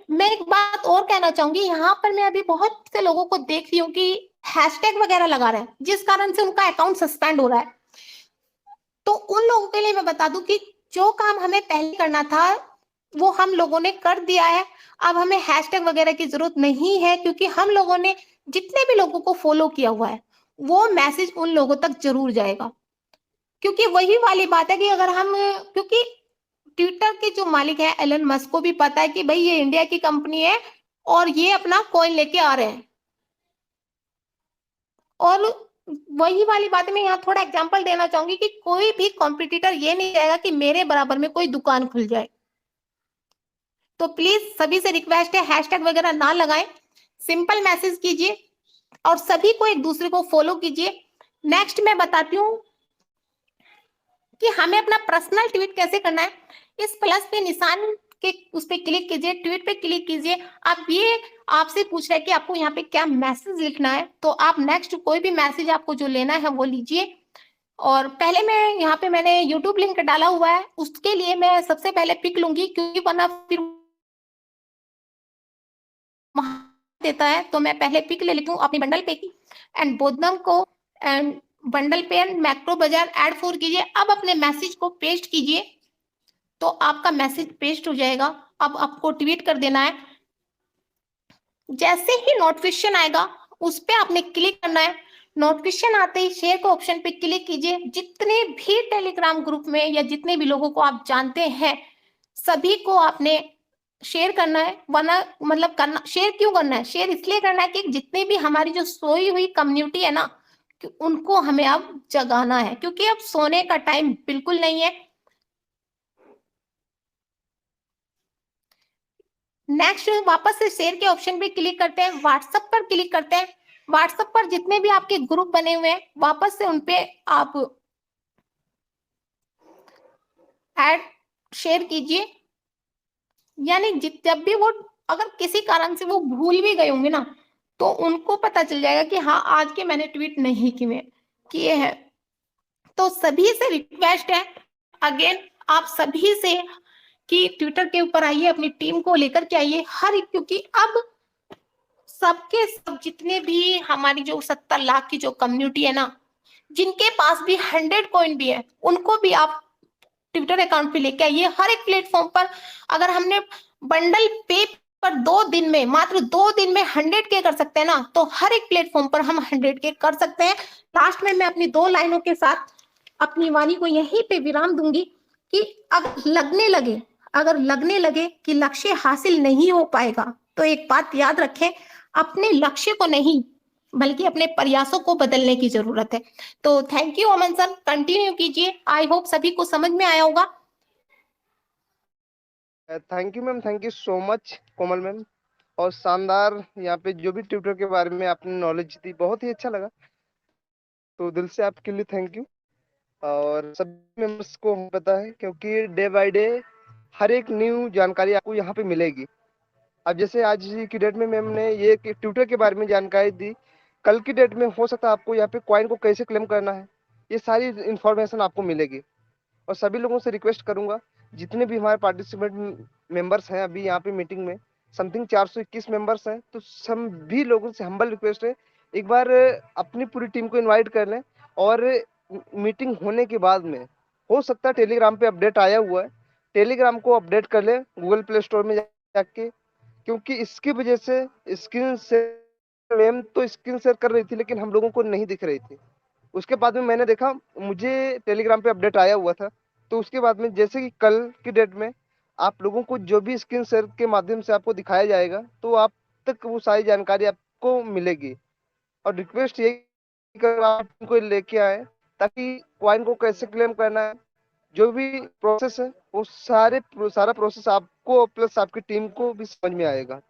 मैं एक बात और कहना चाहूंगी, यहाँ पर मैं अभी बहुत से लोगों को देख रही हूँ कि हैशटैग वगैरह लगा रहे हैं जिस कारण से उनका अकाउंट सस्पेंड हो रहा है। तो उन लोगों के लिए मैं बता दूं कि जो काम हमें पहले करना था वो हम लोगों ने कर दिया है। अब हमें हैशटैग वगैरह की जरूरत नहीं है, क्योंकि हम लोगों ने जितने भी लोगों को फॉलो किया हुआ है वो मैसेज उन लोगों तक जरूर जाएगा। क्योंकि वही वाली बात है कि अगर हम, क्योंकि ट्विटर के जो मालिक है एलन मस्क को भी पता है कि भाई ये इंडिया की कंपनी है और ये अपना कॉइन लेके आ रहे हैं। और वही वाली बात मैं यहाँ थोड़ा एग्जांपल देना चाहूंगी कि कोई भी कॉम्पिटिटर ये नहीं चाहेगा कि मेरे बराबर में कोई दुकान खुल जाए। तो प्लीज सभी से रिक्वेस्ट है, हैशटैग वगैरह ना लगाएं, सिंपल मैसेज कीजिए और सभी को एक दूसरे को फॉलो कीजिए। नेक्स्ट मैं बताती हूँ कि हमें अपना पर्सनल ट्वीट कैसे करना है। इस प्लस पे निशान के उस पे क्लिक कीजिए, ट्वीट पे क्लिक कीजिए। आप ये आपसे पूछ रहे हैं कि आपको यहाँ पे क्या मैसेज लिखना है, तो आप नेक्स्ट कोई भी मैसेज आपको जो लेना है वो लीजिए। और पहले मैं यहाँ पे मैंने यूट्यूब लिंक डाला हुआ है, उसके लिए मैं सबसे पहले पिक लूंगी क्योंकि वरना फिर देता है। तो मैं पहले पिक ले लेती हूँ अपनी बंडल पे की एंड बोदनम को एंड बंडल पे एंड मैक्रो बाजार ऐड फॉर कीजिए। अब अपने मैसेज को पेस्ट कीजिए तो आपका मैसेज पेस्ट हो जाएगा। अब आपको ट्वीट कर देना है। जैसे ही नोटिफिकेशन आएगा उस पे आपने क्लिक करना है। नोटिफिकेशन आते ही शेयर के ऑप्शन पे क्लिक कीजिए। जितने भी टेलीग्राम ग्रुप में या जितने भी लोगों को आप जानते हैं सभी को आपने शेयर करना है। वरना मतलब करना, शेयर क्यों करना है, शेयर इसलिए करना है कि जितने भी हमारी जो सोई हुई कम्युनिटी है ना कि उनको हमें अब जगाना है, क्योंकि अब सोने का टाइम बिल्कुल नहीं है। नेक्स्ट वापस से शेयर के ऑप्शन पे क्लिक करते हैं, व्हाट्सएप पर क्लिक करते हैं। व्हाट्सएप पर जितने भी आपके ग्रुप बने हुए हैं वापस से उनपे आप ऐड शेयर कीजिए। यानी जब भी वो अगर किसी कारण से वो भूल भी गए होंगे ना तो उनको पता चल जाएगा कि हाँ आज के मैंने ट्वीट नहीं किए हैं। तो सभी से रिक्वेस्ट है अगेन, आप सभी से कि ट्विटर के ऊपर आइए, अपनी टीम को लेकर के आइए हर एक, क्योंकि अब सबके सब जितने भी हमारी जो 70 लाख की जो कम्युनिटी है ना, जिनके पास भी 100 कॉइन भी है उनको भी आप ट्विटर अकाउंट पे लेके आइए। हर एक प्लेटफॉर्म पर अगर हमने बंडल पे पर 2 दिन में, मात्र 2 दिन में 100K कर सकते हैं ना, तो हर एक प्लेटफॉर्म पर हम 100K कर सकते हैं। लास्ट में मैं अपनी 2 लाइनों के साथ अपनी वाणी को यहीं पे विराम दूंगी कि अगर लगने लगे कि लक्ष्य हासिल नहीं हो पाएगा तो एक बात याद रखें, अपने लक्ष्य को नहीं बल्कि अपने प्रयासों को बदलने की जरूरत है। तो thank you Aman sir, continue कीजिए। आई होप सभी को समझ में आया होगा। Thank you ma'am, thank you so much Komal ma'am. और शानदार यहाँ पे जो भी ट्विटर के बारे में आपने नॉलेज दी बहुत ही अच्छा लगा, तो दिल से आपके लिए थैंक यू। और सभी मेंबर्स को पता है क्योंकि डे बाय डे हर एक न्यू जानकारी आपको यहाँ पे मिलेगी। अब जैसे आज की डेट में मैम ने ये ट्विटर के बारे में जानकारी दी, कल की डेट में हो सकता है आपको यहाँ पे कॉइन को कैसे क्लेम करना है ये सारी इंफॉर्मेशन आपको मिलेगी। और सभी लोगों से रिक्वेस्ट करूंगा, जितने भी हमारे पार्टिसिपेंट मेंबर्स हैं अभी यहाँ पे मीटिंग में समथिंग 421 मेंबर्स हैं, तो सभी लोगों से हम्बल रिक्वेस्ट है एक बार अपनी पूरी टीम को इनवाइट कर लें, और मीटिंग होने के बाद में हो सकता है टेलीग्राम पे अपडेट आया हुआ है, टेलीग्राम को अपडेट कर लें गूगल प्ले स्टोर में जाके, क्योंकि इसकी वजह से स्क्रीन शेयर मैम तो स्क्रीन शेयर कर रही थी लेकिन हम लोगों को नहीं दिख रही थी। उसके बाद में मैंने देखा, मुझे टेलीग्राम पे अपडेट आया हुआ था, तो उसके बाद में जैसे कि कल की डेट में आप लोगों को जो भी स्क्रीन शेयर के माध्यम से आपको दिखाया जाएगा तो आप तक वो सारी जानकारी आपको मिलेगी। और रिक्वेस्ट ये कर आप को लेके आए ताकि कॉइन को कैसे क्लेम करना है, जो भी प्रोसेस है वो सारा प्रोसेस आपको प्लस आपकी टीम को भी समझ में आएगा।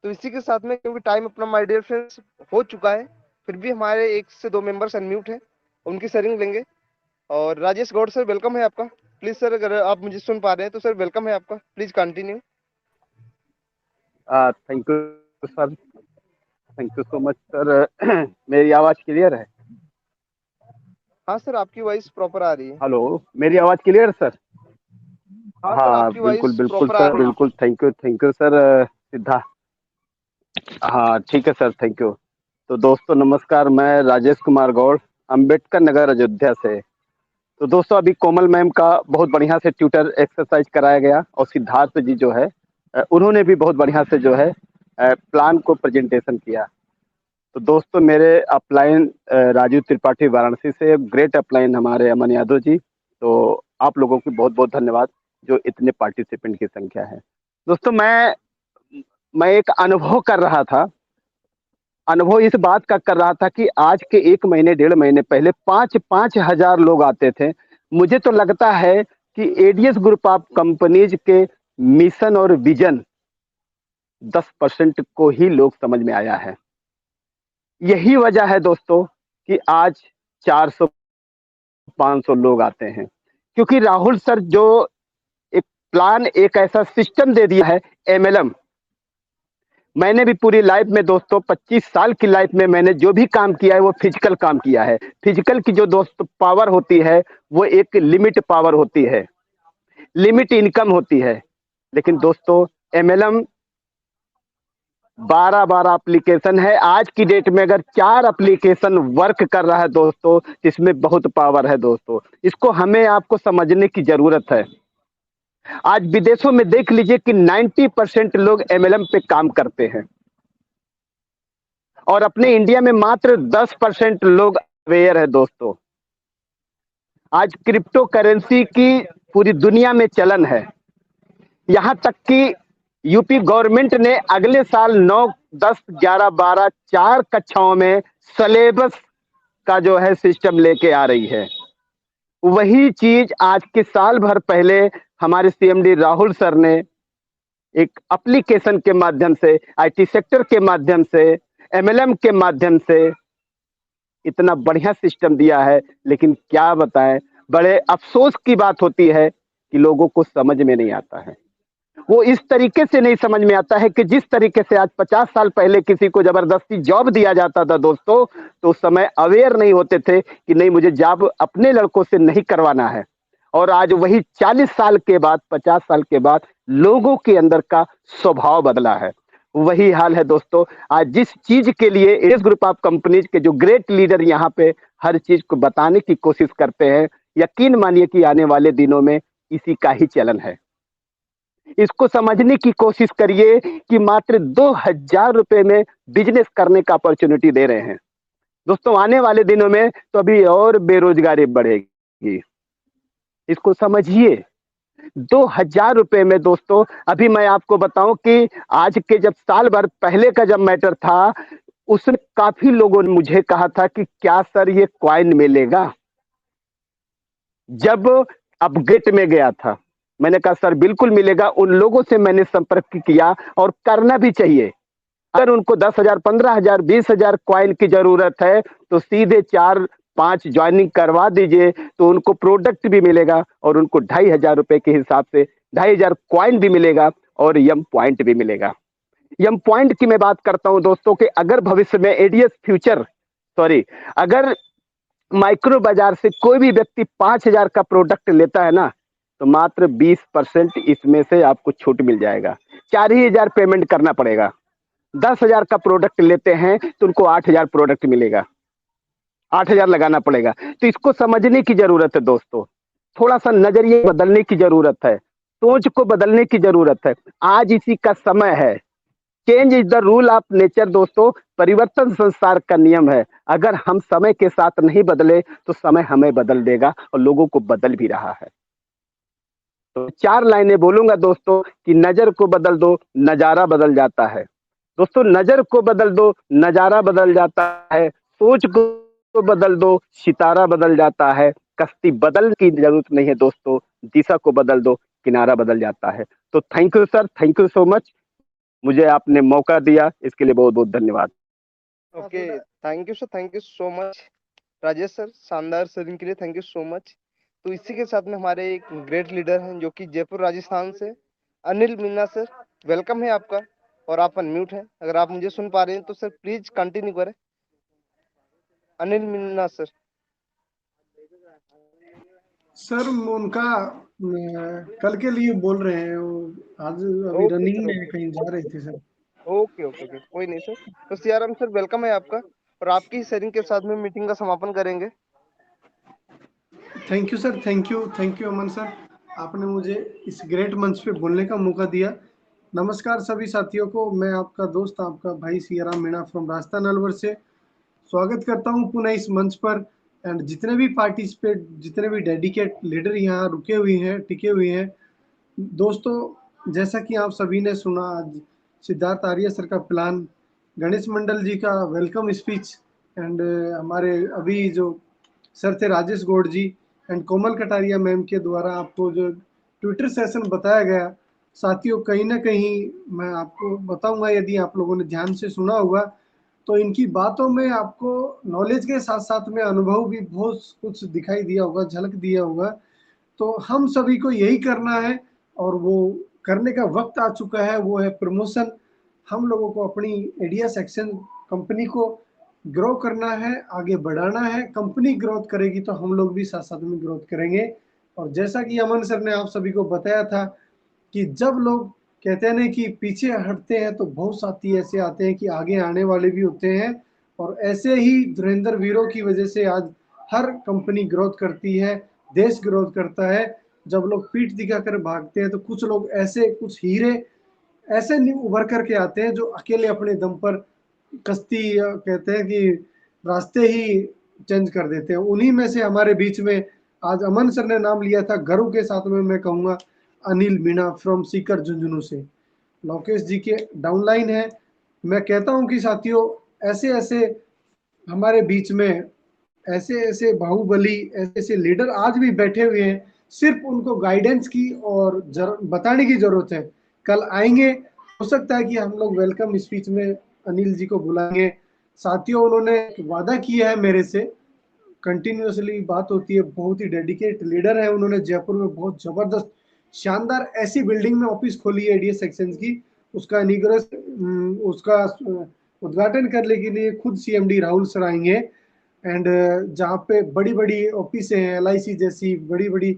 तो इसी के साथ में, क्योंकि टाइम अपना माय डियर फ्रेंड्स हो चुका है, फिर भी हमारे 1 से 2 मेंबर्स अनम्यूट हैं, उनकी शेयरिंग लेंगे। और राजेश गौड़ सर, वेलकम है आपका। प्लीज सर, अगर आप मुझे सुन पा रहे हैं तो सर वेलकम है आपका, please continue. Thank you sir, thank you so much sir. मेरी आवाज़ क्लियर है? हाँ सर, आपकी वॉइस प्रॉपर आ रही है। हेलो, मेरी आवाज़ क्लियर सर? हाँ सर, हाँ आपकी बिल्कुल वॉइस बिल्कुल प्रॉपर आ सर, रही है। बिल्कुल, थैंक यू सर सिद्धार्थ। हाँ ठीक है सर, थैंक यू। तो दोस्तों नमस्कार, मैं राजेश कुमार गौड़, अंबेडकर नगर अयोध्या से। तो दोस्तों अभी कोमल मैम का बहुत बढ़िया से ट्यूटर एक्सरसाइज कराया गया, और सिद्धार्थ जी जो है उन्होंने भी बहुत बढ़िया से जो है प्लान को प्रेजेंटेशन किया। तो दोस्तों मेरे अपलाइन राजू त्रिपाठी वाराणसी से, ग्रेट अपलाइन हमारे अमन यादव जी। तो आप लोगों की बहुत बहुत धन्यवाद जो इतने पार्टिसिपेंट की संख्या है। दोस्तों मैं एक अनुभव कर रहा था, अनुभव इस बात का कर रहा था कि आज के 1 महीने 1.5 महीने पहले 5-5 हजार लोग आते थे। मुझे तो लगता है कि एडीएस ग्रुप ऑफ कंपनीज के मिशन और विजन 10% को ही लोग समझ में आया है। यही वजह है दोस्तों कि आज 400-500 लोग आते हैं, क्योंकि राहुल सर जो एक प्लान, एक ऐसा सिस्टम दे दिया है एमएलएम। मैंने भी पूरी लाइफ में दोस्तों 25 साल की लाइफ में मैंने जो भी काम किया है वो फिजिकल काम किया है। फिजिकल की जो दोस्त पावर होती है वो एक लिमिट पावर होती है, लिमिट इनकम होती है। लेकिन दोस्तों एमएलएम 12 एप्लीकेशन है। आज की डेट में अगर 4 एप्लीकेशन वर्क कर रहा है दोस्तों, इसमें बहुत पावर है दोस्तों। इसको हमें आपको समझने की जरूरत है। आज विदेशों में देख लीजिए कि 90% लोग एमएलएम पे काम करते हैं, और अपने इंडिया में मात्र 10% लोग अवेयर है दोस्तों। आज क्रिप्टो करेंसी की पूरी दुनिया में चलन है, यहां तक कि यूपी गवर्नमेंट ने अगले साल 9, 10, 11, 12 4 कक्षाओं में सिलेबस का जो है सिस्टम लेके आ रही है। वही चीज आज के साल भर पहले हमारे सीएमडी राहुल सर ने एक एप्लीकेशन के माध्यम से, आईटी सेक्टर के माध्यम से, एमएलएम के माध्यम से इतना बढ़िया सिस्टम दिया है। लेकिन क्या बताएं, बड़े अफसोस की बात होती है कि लोगों को समझ में नहीं आता है। वो इस तरीके से नहीं समझ में आता है कि जिस तरीके से आज 50 साल पहले किसी को जबरदस्ती जॉब दिया जाता था दोस्तों, तो उस समय अवेयर नहीं होते थे कि नहीं, मुझे जॉब अपने लड़कों से नहीं करवाना है। और आज वही 40 साल के बाद, 50 साल के बाद लोगों के अंदर का स्वभाव बदला है। वही हाल है दोस्तों। आज जिस चीज के लिए एस ग्रुप ऑफ कंपनीज के जो ग्रेट लीडर यहाँ पे हर चीज को बताने की कोशिश करते हैं, यकीन मानिए कि आने वाले दिनों में इसी का ही चलन है। इसको समझने की कोशिश करिए कि मात्र 2000 रुपए में बिजनेस करने का अपॉर्चुनिटी दे रहे हैं दोस्तों। आने वाले दिनों में तो अभी और बेरोजगारी बढ़ेगी, इसको समझिए। 2000 रुपए में दोस्तों, अभी मैं आपको बताऊं कि आज के जब साल भर पहले का जब मैटर था, उसमें काफी लोगों ने मुझे कहा था कि क्या सर ये कॉइन मिलेगा। जब अपडेट में गया था, मैंने कहा सर बिल्कुल मिलेगा। उन लोगों से मैंने संपर्क किया, और करना भी चाहिए। अगर उनको 10,000, 15,000, 20,000 कॉइन की जरूरत है तो सीधे 4-5 ज्वाइनिंग करवा दीजिए, तो उनको प्रोडक्ट भी मिलेगा और उनको 2,500 रुपए के हिसाब से 2,500 कॉइन भी मिलेगा और यम पॉइंट भी मिलेगा। यम पॉइंट की मैं बात करता हूं दोस्तों कि अगर भविष्य में एडीएस फ्यूचर, सॉरी, अगर माइक्रो बाजार से कोई भी व्यक्ति 5,000 का प्रोडक्ट लेता है ना, तो मात्र 20% इसमें से आपको छूट मिल जाएगा। 4,000 पेमेंट करना पड़ेगा। 10,000 का प्रोडक्ट लेते हैं तो उनको 8,000 प्रोडक्ट मिलेगा, 8,000 लगाना पड़ेगा। तो इसको समझने की जरूरत है दोस्तों, थोड़ा सा नजरिए बदलने की जरूरत है, सोच को बदलने की जरूरत है। आज इसी का समय है। Change is the rule of nature दोस्तों, परिवर्तन संसार का नियम है। अगर हम समय के साथ नहीं बदले तो समय हमें बदल देगा, और लोगों को बदल भी रहा है। तो 4 लाइनें बोलूंगा दोस्तों कि नजर को बदल दो, नजारा बदल जाता है। दोस्तों, नजर को बदल दो, नजारा बदल जाता है। सोच को बदल दो, सितारा बदल जाता है। कश्ती बदल की जरूरत नहीं है दोस्तों, दिशा को बदल दो, किनारा बदल जाता है। तो thank you sir, thank you so much, मुझे आपने मौका दिया, इसके लिए बहुत बहुत धन्यवाद। Okay, thank you sir, thank you so much Rajesh sir, शानदार शेयरिंग के लिए थैंक यू सो मच। तो इसी के साथ में हमारे एक ग्रेट लीडर हैं जो कि जयपुर राजस्थान से, अनिल मीना सर, वेलकम है आपका। और आप अनम्यूट हैं, अगर आप मुझे सुन पा रहे हैं तो सर प्लीज कंटिन्यू करें। अनिल मीना सर। सर उनका कल के लिए बोल रहे हैं, वो आज अभी ओके रनिंग सर, में कहीं जा रहे थे सर। ओके ओके ओके, कोई नहीं सर। तो सियाराम सर, वेलकम है आपका, और आपकी शेयरिंग के साथ में मीटिंग का समापन करेंगे। Thank you sir, thank you Aman sir, आपने मुझे इस ग्रेट मंच पे बोलने का मौका दिया। नमस्कार सभी साथियों को, मैं आपका दोस्त, आपका भाई सियाराम मीणा फ्रॉम राजस्थान अलवर से स्वागत करता हूं पुनः इस मंच पर। एंड जितने भी पार्टिसिपेट, जितने भी डेडिकेट लीडर यहाँ रुके हुए हैं, टिके हुए हैं दोस्तों, जैसा कि आप सभी ने सुना, आज सिद्धार्थ आर्य सर का प्लान, गणेश मंडल जी का वेलकम स्पीच, एंड हमारे अभी जो सर थे राजेश गौड़ जी एंड कोमल कटारिया मैम के द्वारा आपको जो ट्विटर सेशन बताया गया, साथियों कहीं ना कहीं मैं आपको बताऊंगा, यदि आप लोगों ने ध्यान से सुना होगा तो इनकी बातों में आपको नॉलेज के साथ साथ में अनुभव भी बहुत कुछ दिखाई दिया होगा, झलक दिया होगा। तो हम सभी को यही करना है, और वो करने का वक्त आ चुका है, वो है प्रमोशन। हम लोगों को अपनी एडीएस एक्शन कंपनी को ग्रो करना है, आगे बढ़ाना है। कंपनी ग्रोथ करेगी तो हम लोग भी साथ साथ में ग्रोथ करेंगे। और जैसा कि अमन सर ने आप सभी को बताया था कि जब लोग कहते हैं ना कि पीछे हटते हैं तो बहुत साथी ऐसे आते हैं कि आगे आने वाले भी होते हैं, और ऐसे ही धुरंधर वीरों की वजह से आज हर कंपनी ग्रोथ करती है, देश ग्रोथ करता है। जब लोग पीठ दिखाकर भागते हैं तो कुछ लोग ऐसे, कुछ हीरे ऐसे उभर करके आते हैं जो अकेले अपने दम पर कश्ती, कहते हैं कि रास्ते ही चेंज कर देते हैं। उन्हीं में से हमारे बीच में आज अमन सर ने नाम लिया था, गर्व के साथ में मैं कहूँगा, अनिल मीणा फ्रॉम सीकर झुंझुनू से, लोकेश जी के डाउनलाइन है। मैं कहता हूं कि साथियों, ऐसे ऐसे हमारे बीच में ऐसे ऐसे बाहुबली, ऐसे ऐसे लीडर आज भी बैठे हुए हैं, सिर्फ उनको गाइडेंस की और बताने की जरूरत है। कल आएंगे, हो सकता है कि हम लोग वेलकम स्पीच में अनिल जी को बुलाएंगे। साथियों, उन्होंने वादा किया है मेरे से, कंटिन्यूअसली बात होती है, बहुत ही डेडिकेट लीडर है। उन्होंने जयपुर में बहुत जबरदस्त शानदार ऐसी बिल्डिंग में ऑफिस खोली है एडीएस सेक्शन की, उसका उसका उद्घाटन करने के लिए खुद सीएमडी राहुल सर आएंगे। एंड जहाँ पे बड़ी बड़ी ऑफिस हैं, एलआईसी जैसी बड़ी बड़ी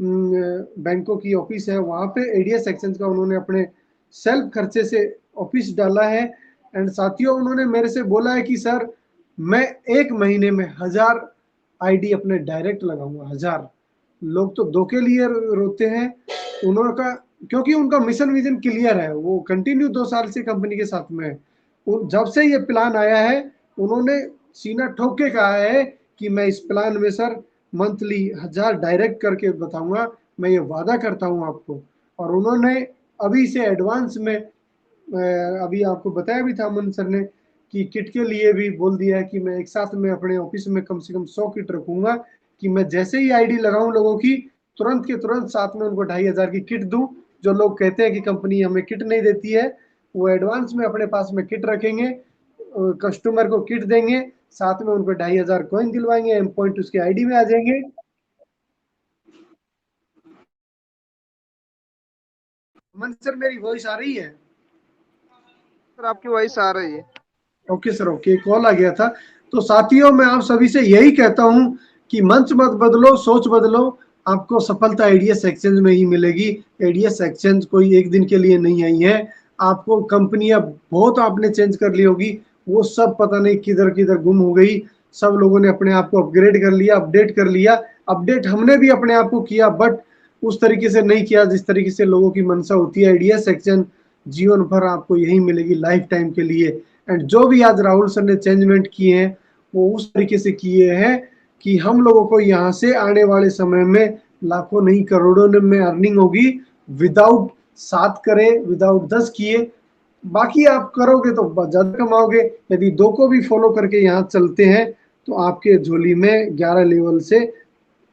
बैंकों की ऑफिस है, वहाँ पे एडीएस सेक्शन का उन्होंने अपने सेल्फ खर्चे से ऑफिस डाला है। एंड साथियों, उन्होंने मेरे से बोला है कि सर मैं 1 महीने में 1000 आईडी अपने डायरेक्ट लगाऊंगा। 1000 लोग तो 2 के लिए रोते हैं, उन्होंने का, क्योंकि उनका मिशन विजन क्लियर है, वो कंटिन्यू 2 साल से कंपनी के साथ में है। जब से ये प्लान आया है, उन्होंने सीना ठोक के कहा है कि मैं इस प्लान में सर मंथली 1000 डायरेक्ट करके बताऊंगा, मैं ये वादा करता हूं आपको। और उन्होंने अभी से एडवांस में, अभी आपको बताया भी था अमन सर ने कि किट के लिए भी बोल दिया है कि मैं एक साथ में अपने ऑफिस में कम से कम 100 किट रखूंगा, कि मैं जैसे ही आईडी लगाऊं लोगों की, तुरंत के तुरंत साथ में उनको 2500 की किट दूं। जो लोग कहते हैं कि कंपनी हमें किट नहीं देती है, वो एडवांस में अपने पास में किट रखेंगे, कस्टमर को किट देंगे, साथ में उनको 2500 कॉइन दिलवाएंगे, एम पॉइंट उसके आईडी में आ जाएंगे। अमन सर, मेरी वॉइस आ रही है? सर आपकी वॉइस आ रही है। ओके सर, ओके, कॉल आ गया था। तो साथियों, मैं आप सभी से यही कहता हूं कि मंच मत बदलो, सोच बदलो, आपको सफलता एडीएस एक्सचेंज में ही मिलेगी। एडीएस एक्सचेंज कोई एक दिन के लिए नहीं आई है, आपको कंपनियां बहुत आपने चेंज कर ली होगी, वो सब पता नहीं किधर किधर गुम हो गई। सब लोगों ने अपने आप को अपग्रेड कर लिया, अपडेट कर लिया। अपडेट हमने भी अपने आप को किया, बट उस तरीके से नहीं किया जिस तरीके से लोगों की मंशा होती है। एडीएस सेक्शन जीवन भर आपको यही मिलेगी, लाइफ टाइम के लिए। एंड जो भी आज राहुल सर ने चेंजमेंट किए हैं वो उस तरीके से किए हैं कि हम लोगों को यहाँ से आने वाले समय में लाखों नहीं करोड़ों में अर्निंग होगी, विदाउट 7 करे, विदाउट 10 किए। बाकी आप करोगे तो ज्यादा कमाओगे। यदि 2 को भी फॉलो करके यहाँ चलते हैं तो आपके झोली में 11 लेवल से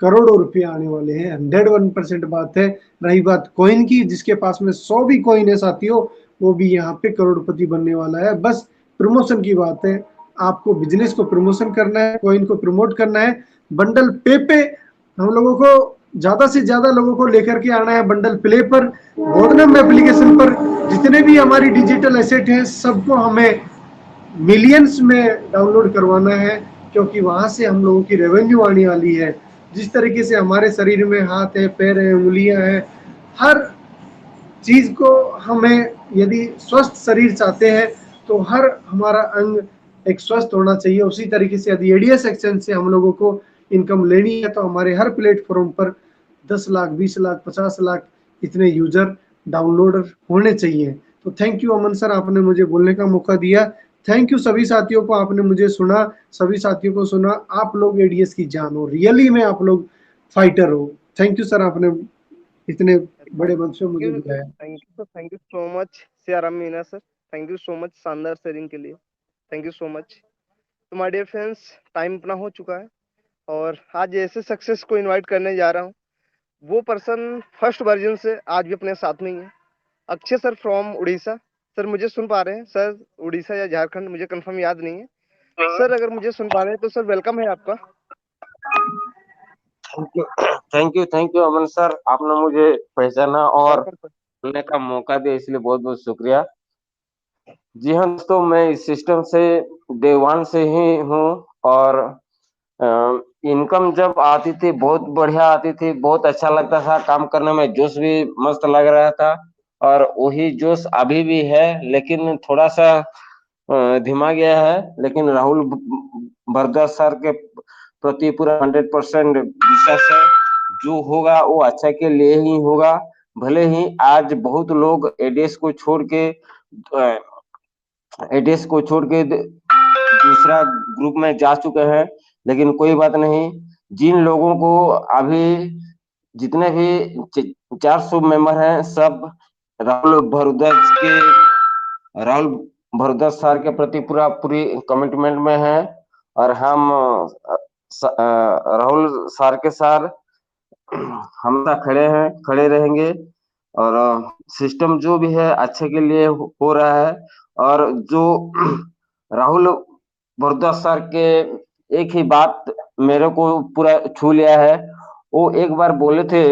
करोड़ों रुपए आने वाले हैं। 101% बात है। रही बात कॉइन की, जिसके पास में 100 भी कॉइन है साथियों, वो भी यहाँ पे करोड़पति बनने वाला है। बस प्रमोशन की बात है, आपको बिजनेस को प्रमोशन करना है, कॉइन को प्रमोट करना है। बंडल पे हम लोगों को ज्यादा से ज्यादा लोगों को लेकर के आना है बंडल प्ले पर, गोदनम एप्लीकेशन पर। जितने भी हमारी डिजिटल एसेट हैं सबको हमें मिलियंस में डाउनलोड करवाना है, क्योंकि वहां से हम लोगों की रेवेन्यू आने वाली है। जिस तरीके से हमारे शरीर में हाथ है, पैर है, उंगलियां हैं, हर चीज को हमें, यदि स्वस्थ शरीर चाहते हैं तो हर हमारा अंग एक स्वस्थ होना चाहिए। उसी तरीके से यदि एडीएस सेक्शन से हम लोगों को इनकम लेनी है तो हमारे हर प्लेटफॉर्म पर 10 लाख, 20 लाख, 50 लाख इतने यूजर डाउनलोडर होने चाहिए। तो थैंक यू अमन सर, आपने मुझे बोलने का मौका दिया। थैंक यू सभी साथियों को, आपने मुझे सुना, सभी साथियों को सुना। आप लोग एडीएस की जान हो, रियली में आप लोग फाइटर हो। थैंक यू सर, आपने इतने बड़े मंच पे मुझे बुलाया। Thank you so much Siyaram Meena sir, thank you so much शानदार शेयरिंग के लिए, थैंक यू सो मच। तो माय डियर फ्रेंड्स, टाइम अपना हो चुका है और आज ऐसे सक्सेस को इनवाइट करने जा रहा हूँ। वो पर्सन फर्स्ट वर्जन से आज भी अपने साथ में ही है, Akshay sir from Orissa. Sir मुझे सुन पा रहे हैं? सर उड़ीसा या झारखंड मुझे कंफर्म याद नहीं है। सर अगर मुझे सुन पा रहे हैं तो सर वेलकम है आपका। थैंक यू अमन सर, आपने मुझे पहचाना और बोलने का मौका दिया, इसलिए बहुत बहुत शुक्रिया। जी हाँ दोस्तों, मैं इस सिस्टम से डे वन से ही हूँ और इनकम जब आती थी बहुत बढ़िया आती थी, बहुत अच्छा लगता था काम करने में, जोश भी मस्त लग रहा था और वही जोश अभी भी है, लेकिन थोड़ा सा धीमा गया है। लेकिन राहुल भरद्वाज सर के प्रति पूरा 100% विश्वास है। जो होगा वो अच्छा के लिए ही होगा। भले ही आज बहुत लोग एडीएस को छोड़ के दूसरा ग्रुप में जा चुके हैं, लेकिन कोई बात नहीं। जिन लोगों को अभी जितने भी 400 मेंबर हैं, सब राहुल भरद्वाज सर के प्रति पूरी कमिटमेंट में है और हम राहुल सर के साथ हमेशा खड़े रहेंगे और सिस्टम जो भी है अच्छे के लिए हो रहा है। और जो राहुल भरद्वाज सर के एक ही बात मेरे को पूरा छू लिया है। वो एक बार बोले थे,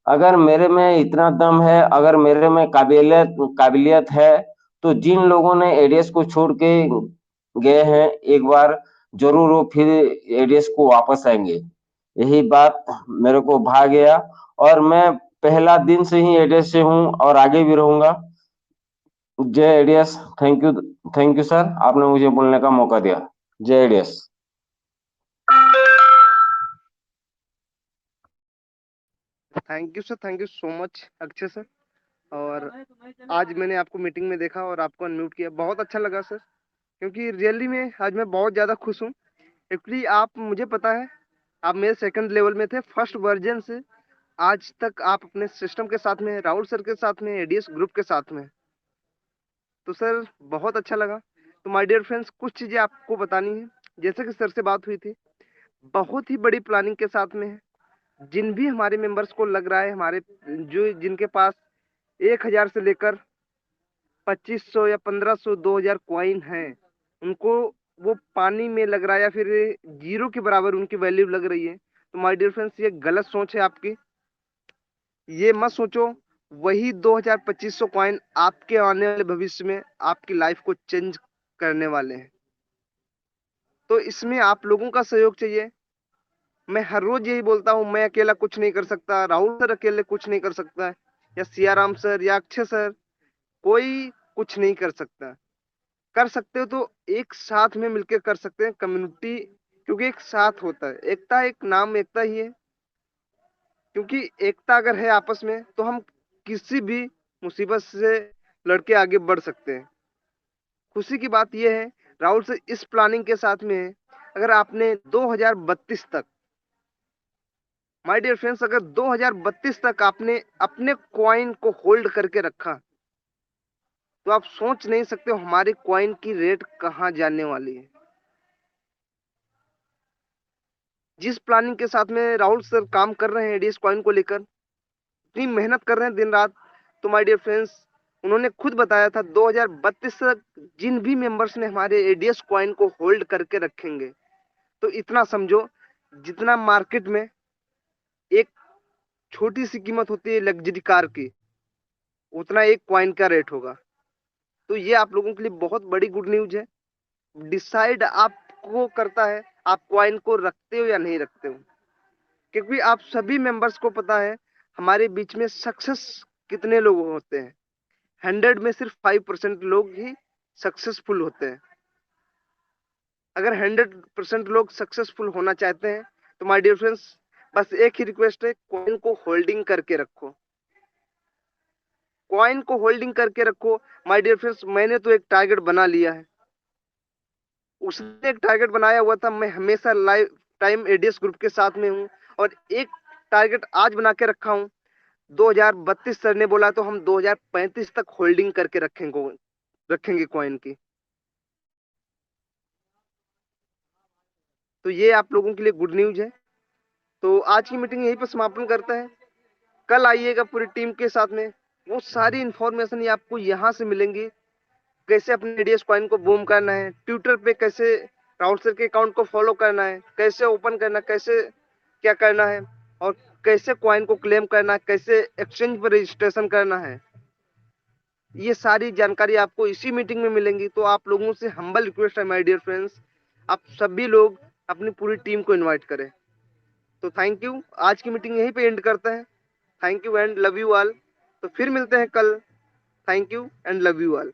अगर मेरे में इतना दम है, अगर मेरे में काबिलियत है, तो जिन लोगों ने एडीएस को छोड़ के गए हैं, एक बार जरूर वो फिर एडीएस को वापस आएंगे। यही बात मेरे को भा गया और मैं पहला दिन से ही एडीएस से हूँ और आगे भी रहूंगा। जय एडीएस। थैंक यू सर, आपने मुझे बोलने का मौका दिया। जय ADS. Thank you sir, thank you so much Akshay sir. और आज मैंने आपको मीटिंग में देखा और आपको अनम्यूट किया, बहुत अच्छा लगा सर, क्योंकि रियली में आज मैं बहुत ज़्यादा खुश हूँ। एक्चुअली आप, मुझे पता है आप मेरे सेकंड लेवल में थे, फर्स्ट वर्जन से आज तक आप अपने सिस्टम के साथ में, राहुल सर के साथ में, एडीएस ग्रुप के साथ में। तो सर बहुत अच्छा लगा। तो माय डियर फ्रेंड्स, कुछ चीज़ें आपको बतानी है। जैसे कि सर से बात हुई थी, बहुत ही बड़ी प्लानिंग के साथ में है। जिन भी हमारे मेंबर्स को लग रहा है, हमारे जिनके पास 1000 से लेकर 2500 या 1500 2000 कॉइन है, उनको वो पानी में लग रहा है या फिर जीरो के बराबर उनकी वैल्यू लग रही है। तो माय डियर फ्रेंड्स, ये गलत सोच है आपकी। ये मत सोचो वही 2000 2500 कॉइन आपके आने वाले भविष्य में आपकी लाइफ को चेंज करने वाले हैं। तो इसमें आप लोगों का सहयोग चाहिए। मैं हर रोज यही बोलता हूँ, मैं अकेला कुछ नहीं कर सकता, राहुल सर अकेले कुछ नहीं कर सकता है, या सियाराम सर या अक्षय सर, कोई कुछ नहीं कर सकता। कर सकते हो तो एक साथ में मिलकर कर सकते हैं, कम्युनिटी, क्योंकि एक साथ होता है। एकता, एक नाम एकता ही है, क्योंकि एकता अगर है आपस में तो हम किसी भी मुसीबत से लड़के आगे बढ़ सकते हैं। खुशी की बात यह है राहुल से इस प्लानिंग के साथ में है, अगर आपने 2032 तक, माय डियर फ्रेंड्स, अगर 2032 तक आपने अपने कॉइन को होल्ड करके रखा तो आप सोच नहीं सकते हो हमारे कॉइन की रेट कहां जाने वाली है। जिस प्लानिंग के साथ में राहुल सर काम कर रहे हैं एडीएस कॉइन को लेकर, इतनी मेहनत कर रहे हैं दिन रात, तो माय डियर फ्रेंड्स, उन्होंने खुद बताया था 2032 तक जिन भी मेंबर्स ने हमारे एडीएस कॉइन को होल्ड करके रखेंगे, तो इतना समझो जितना मार्केट में एक छोटी सी कीमत होती है लग्जरी कार की, उतना एक कॉइन का रेट होगा। तो ये आप लोगों के लिए बहुत बड़ी गुड न्यूज है। डिसाइड आपको करता है आप कॉइन को रखते हो या नहीं रखते हो, क्योंकि आप सभी मेंबर्स को पता है हमारे बीच में सक्सेस कितने लोग होते हैं। 100 में सिर्फ 5% लोग ही सक्सेसफुल होते हैं। अगर 100% लोग सक्सेसफुल होना चाहते हैं तो माय डियर फ्रेंड्स, बस एक ही रिक्वेस्ट है, कॉइन को होल्डिंग करके रखो। कॉइन को होल्डिंग करके रखो माय डियर फ्रेंड्स। मैंने तो एक टारगेट बना लिया है, उसने एक टारगेट बनाया हुआ था। मैं हमेशा लाइफ टाइम एडीएस ग्रुप के साथ में हूँ और एक टारगेट आज बना के रखा हूँ। 2032 सर ने बोला तो हम 2035 तक होल्डिंग करके रखेंगे कॉइन की। तो ये आप लोगों के लिए गुड न्यूज है। तो आज की मीटिंग यहीं पर समापन करते हैं। कल आइएगा पूरी टीम के साथ में, वो सारी इंफॉर्मेशन ये आपको यहाँ से मिलेंगी। कैसे अपने एडीएस कॉइन को बूम करना है, ट्विटर पे कैसे राहुल सर के अकाउंट को फॉलो करना है, कैसे ओपन करना, कैसे क्या करना है, और कैसे कॉइन को क्लेम करना है, कैसे एक्सचेंज पर रजिस्ट्रेशन करना है। ये सारी जानकारी आपको इसी मीटिंग में मिलेंगी। तो आप लोगों से हम्बल रिक्वेस्ट है माय डियर फ्रेंड्स, आप सभी लोग अपनी पूरी टीम को इनवाइट करें। तो थैंक यू, आज की मीटिंग यहीं पे एंड करते हैं। Thank you and love you all. तो फिर मिलते हैं कल। Thank you and love you all.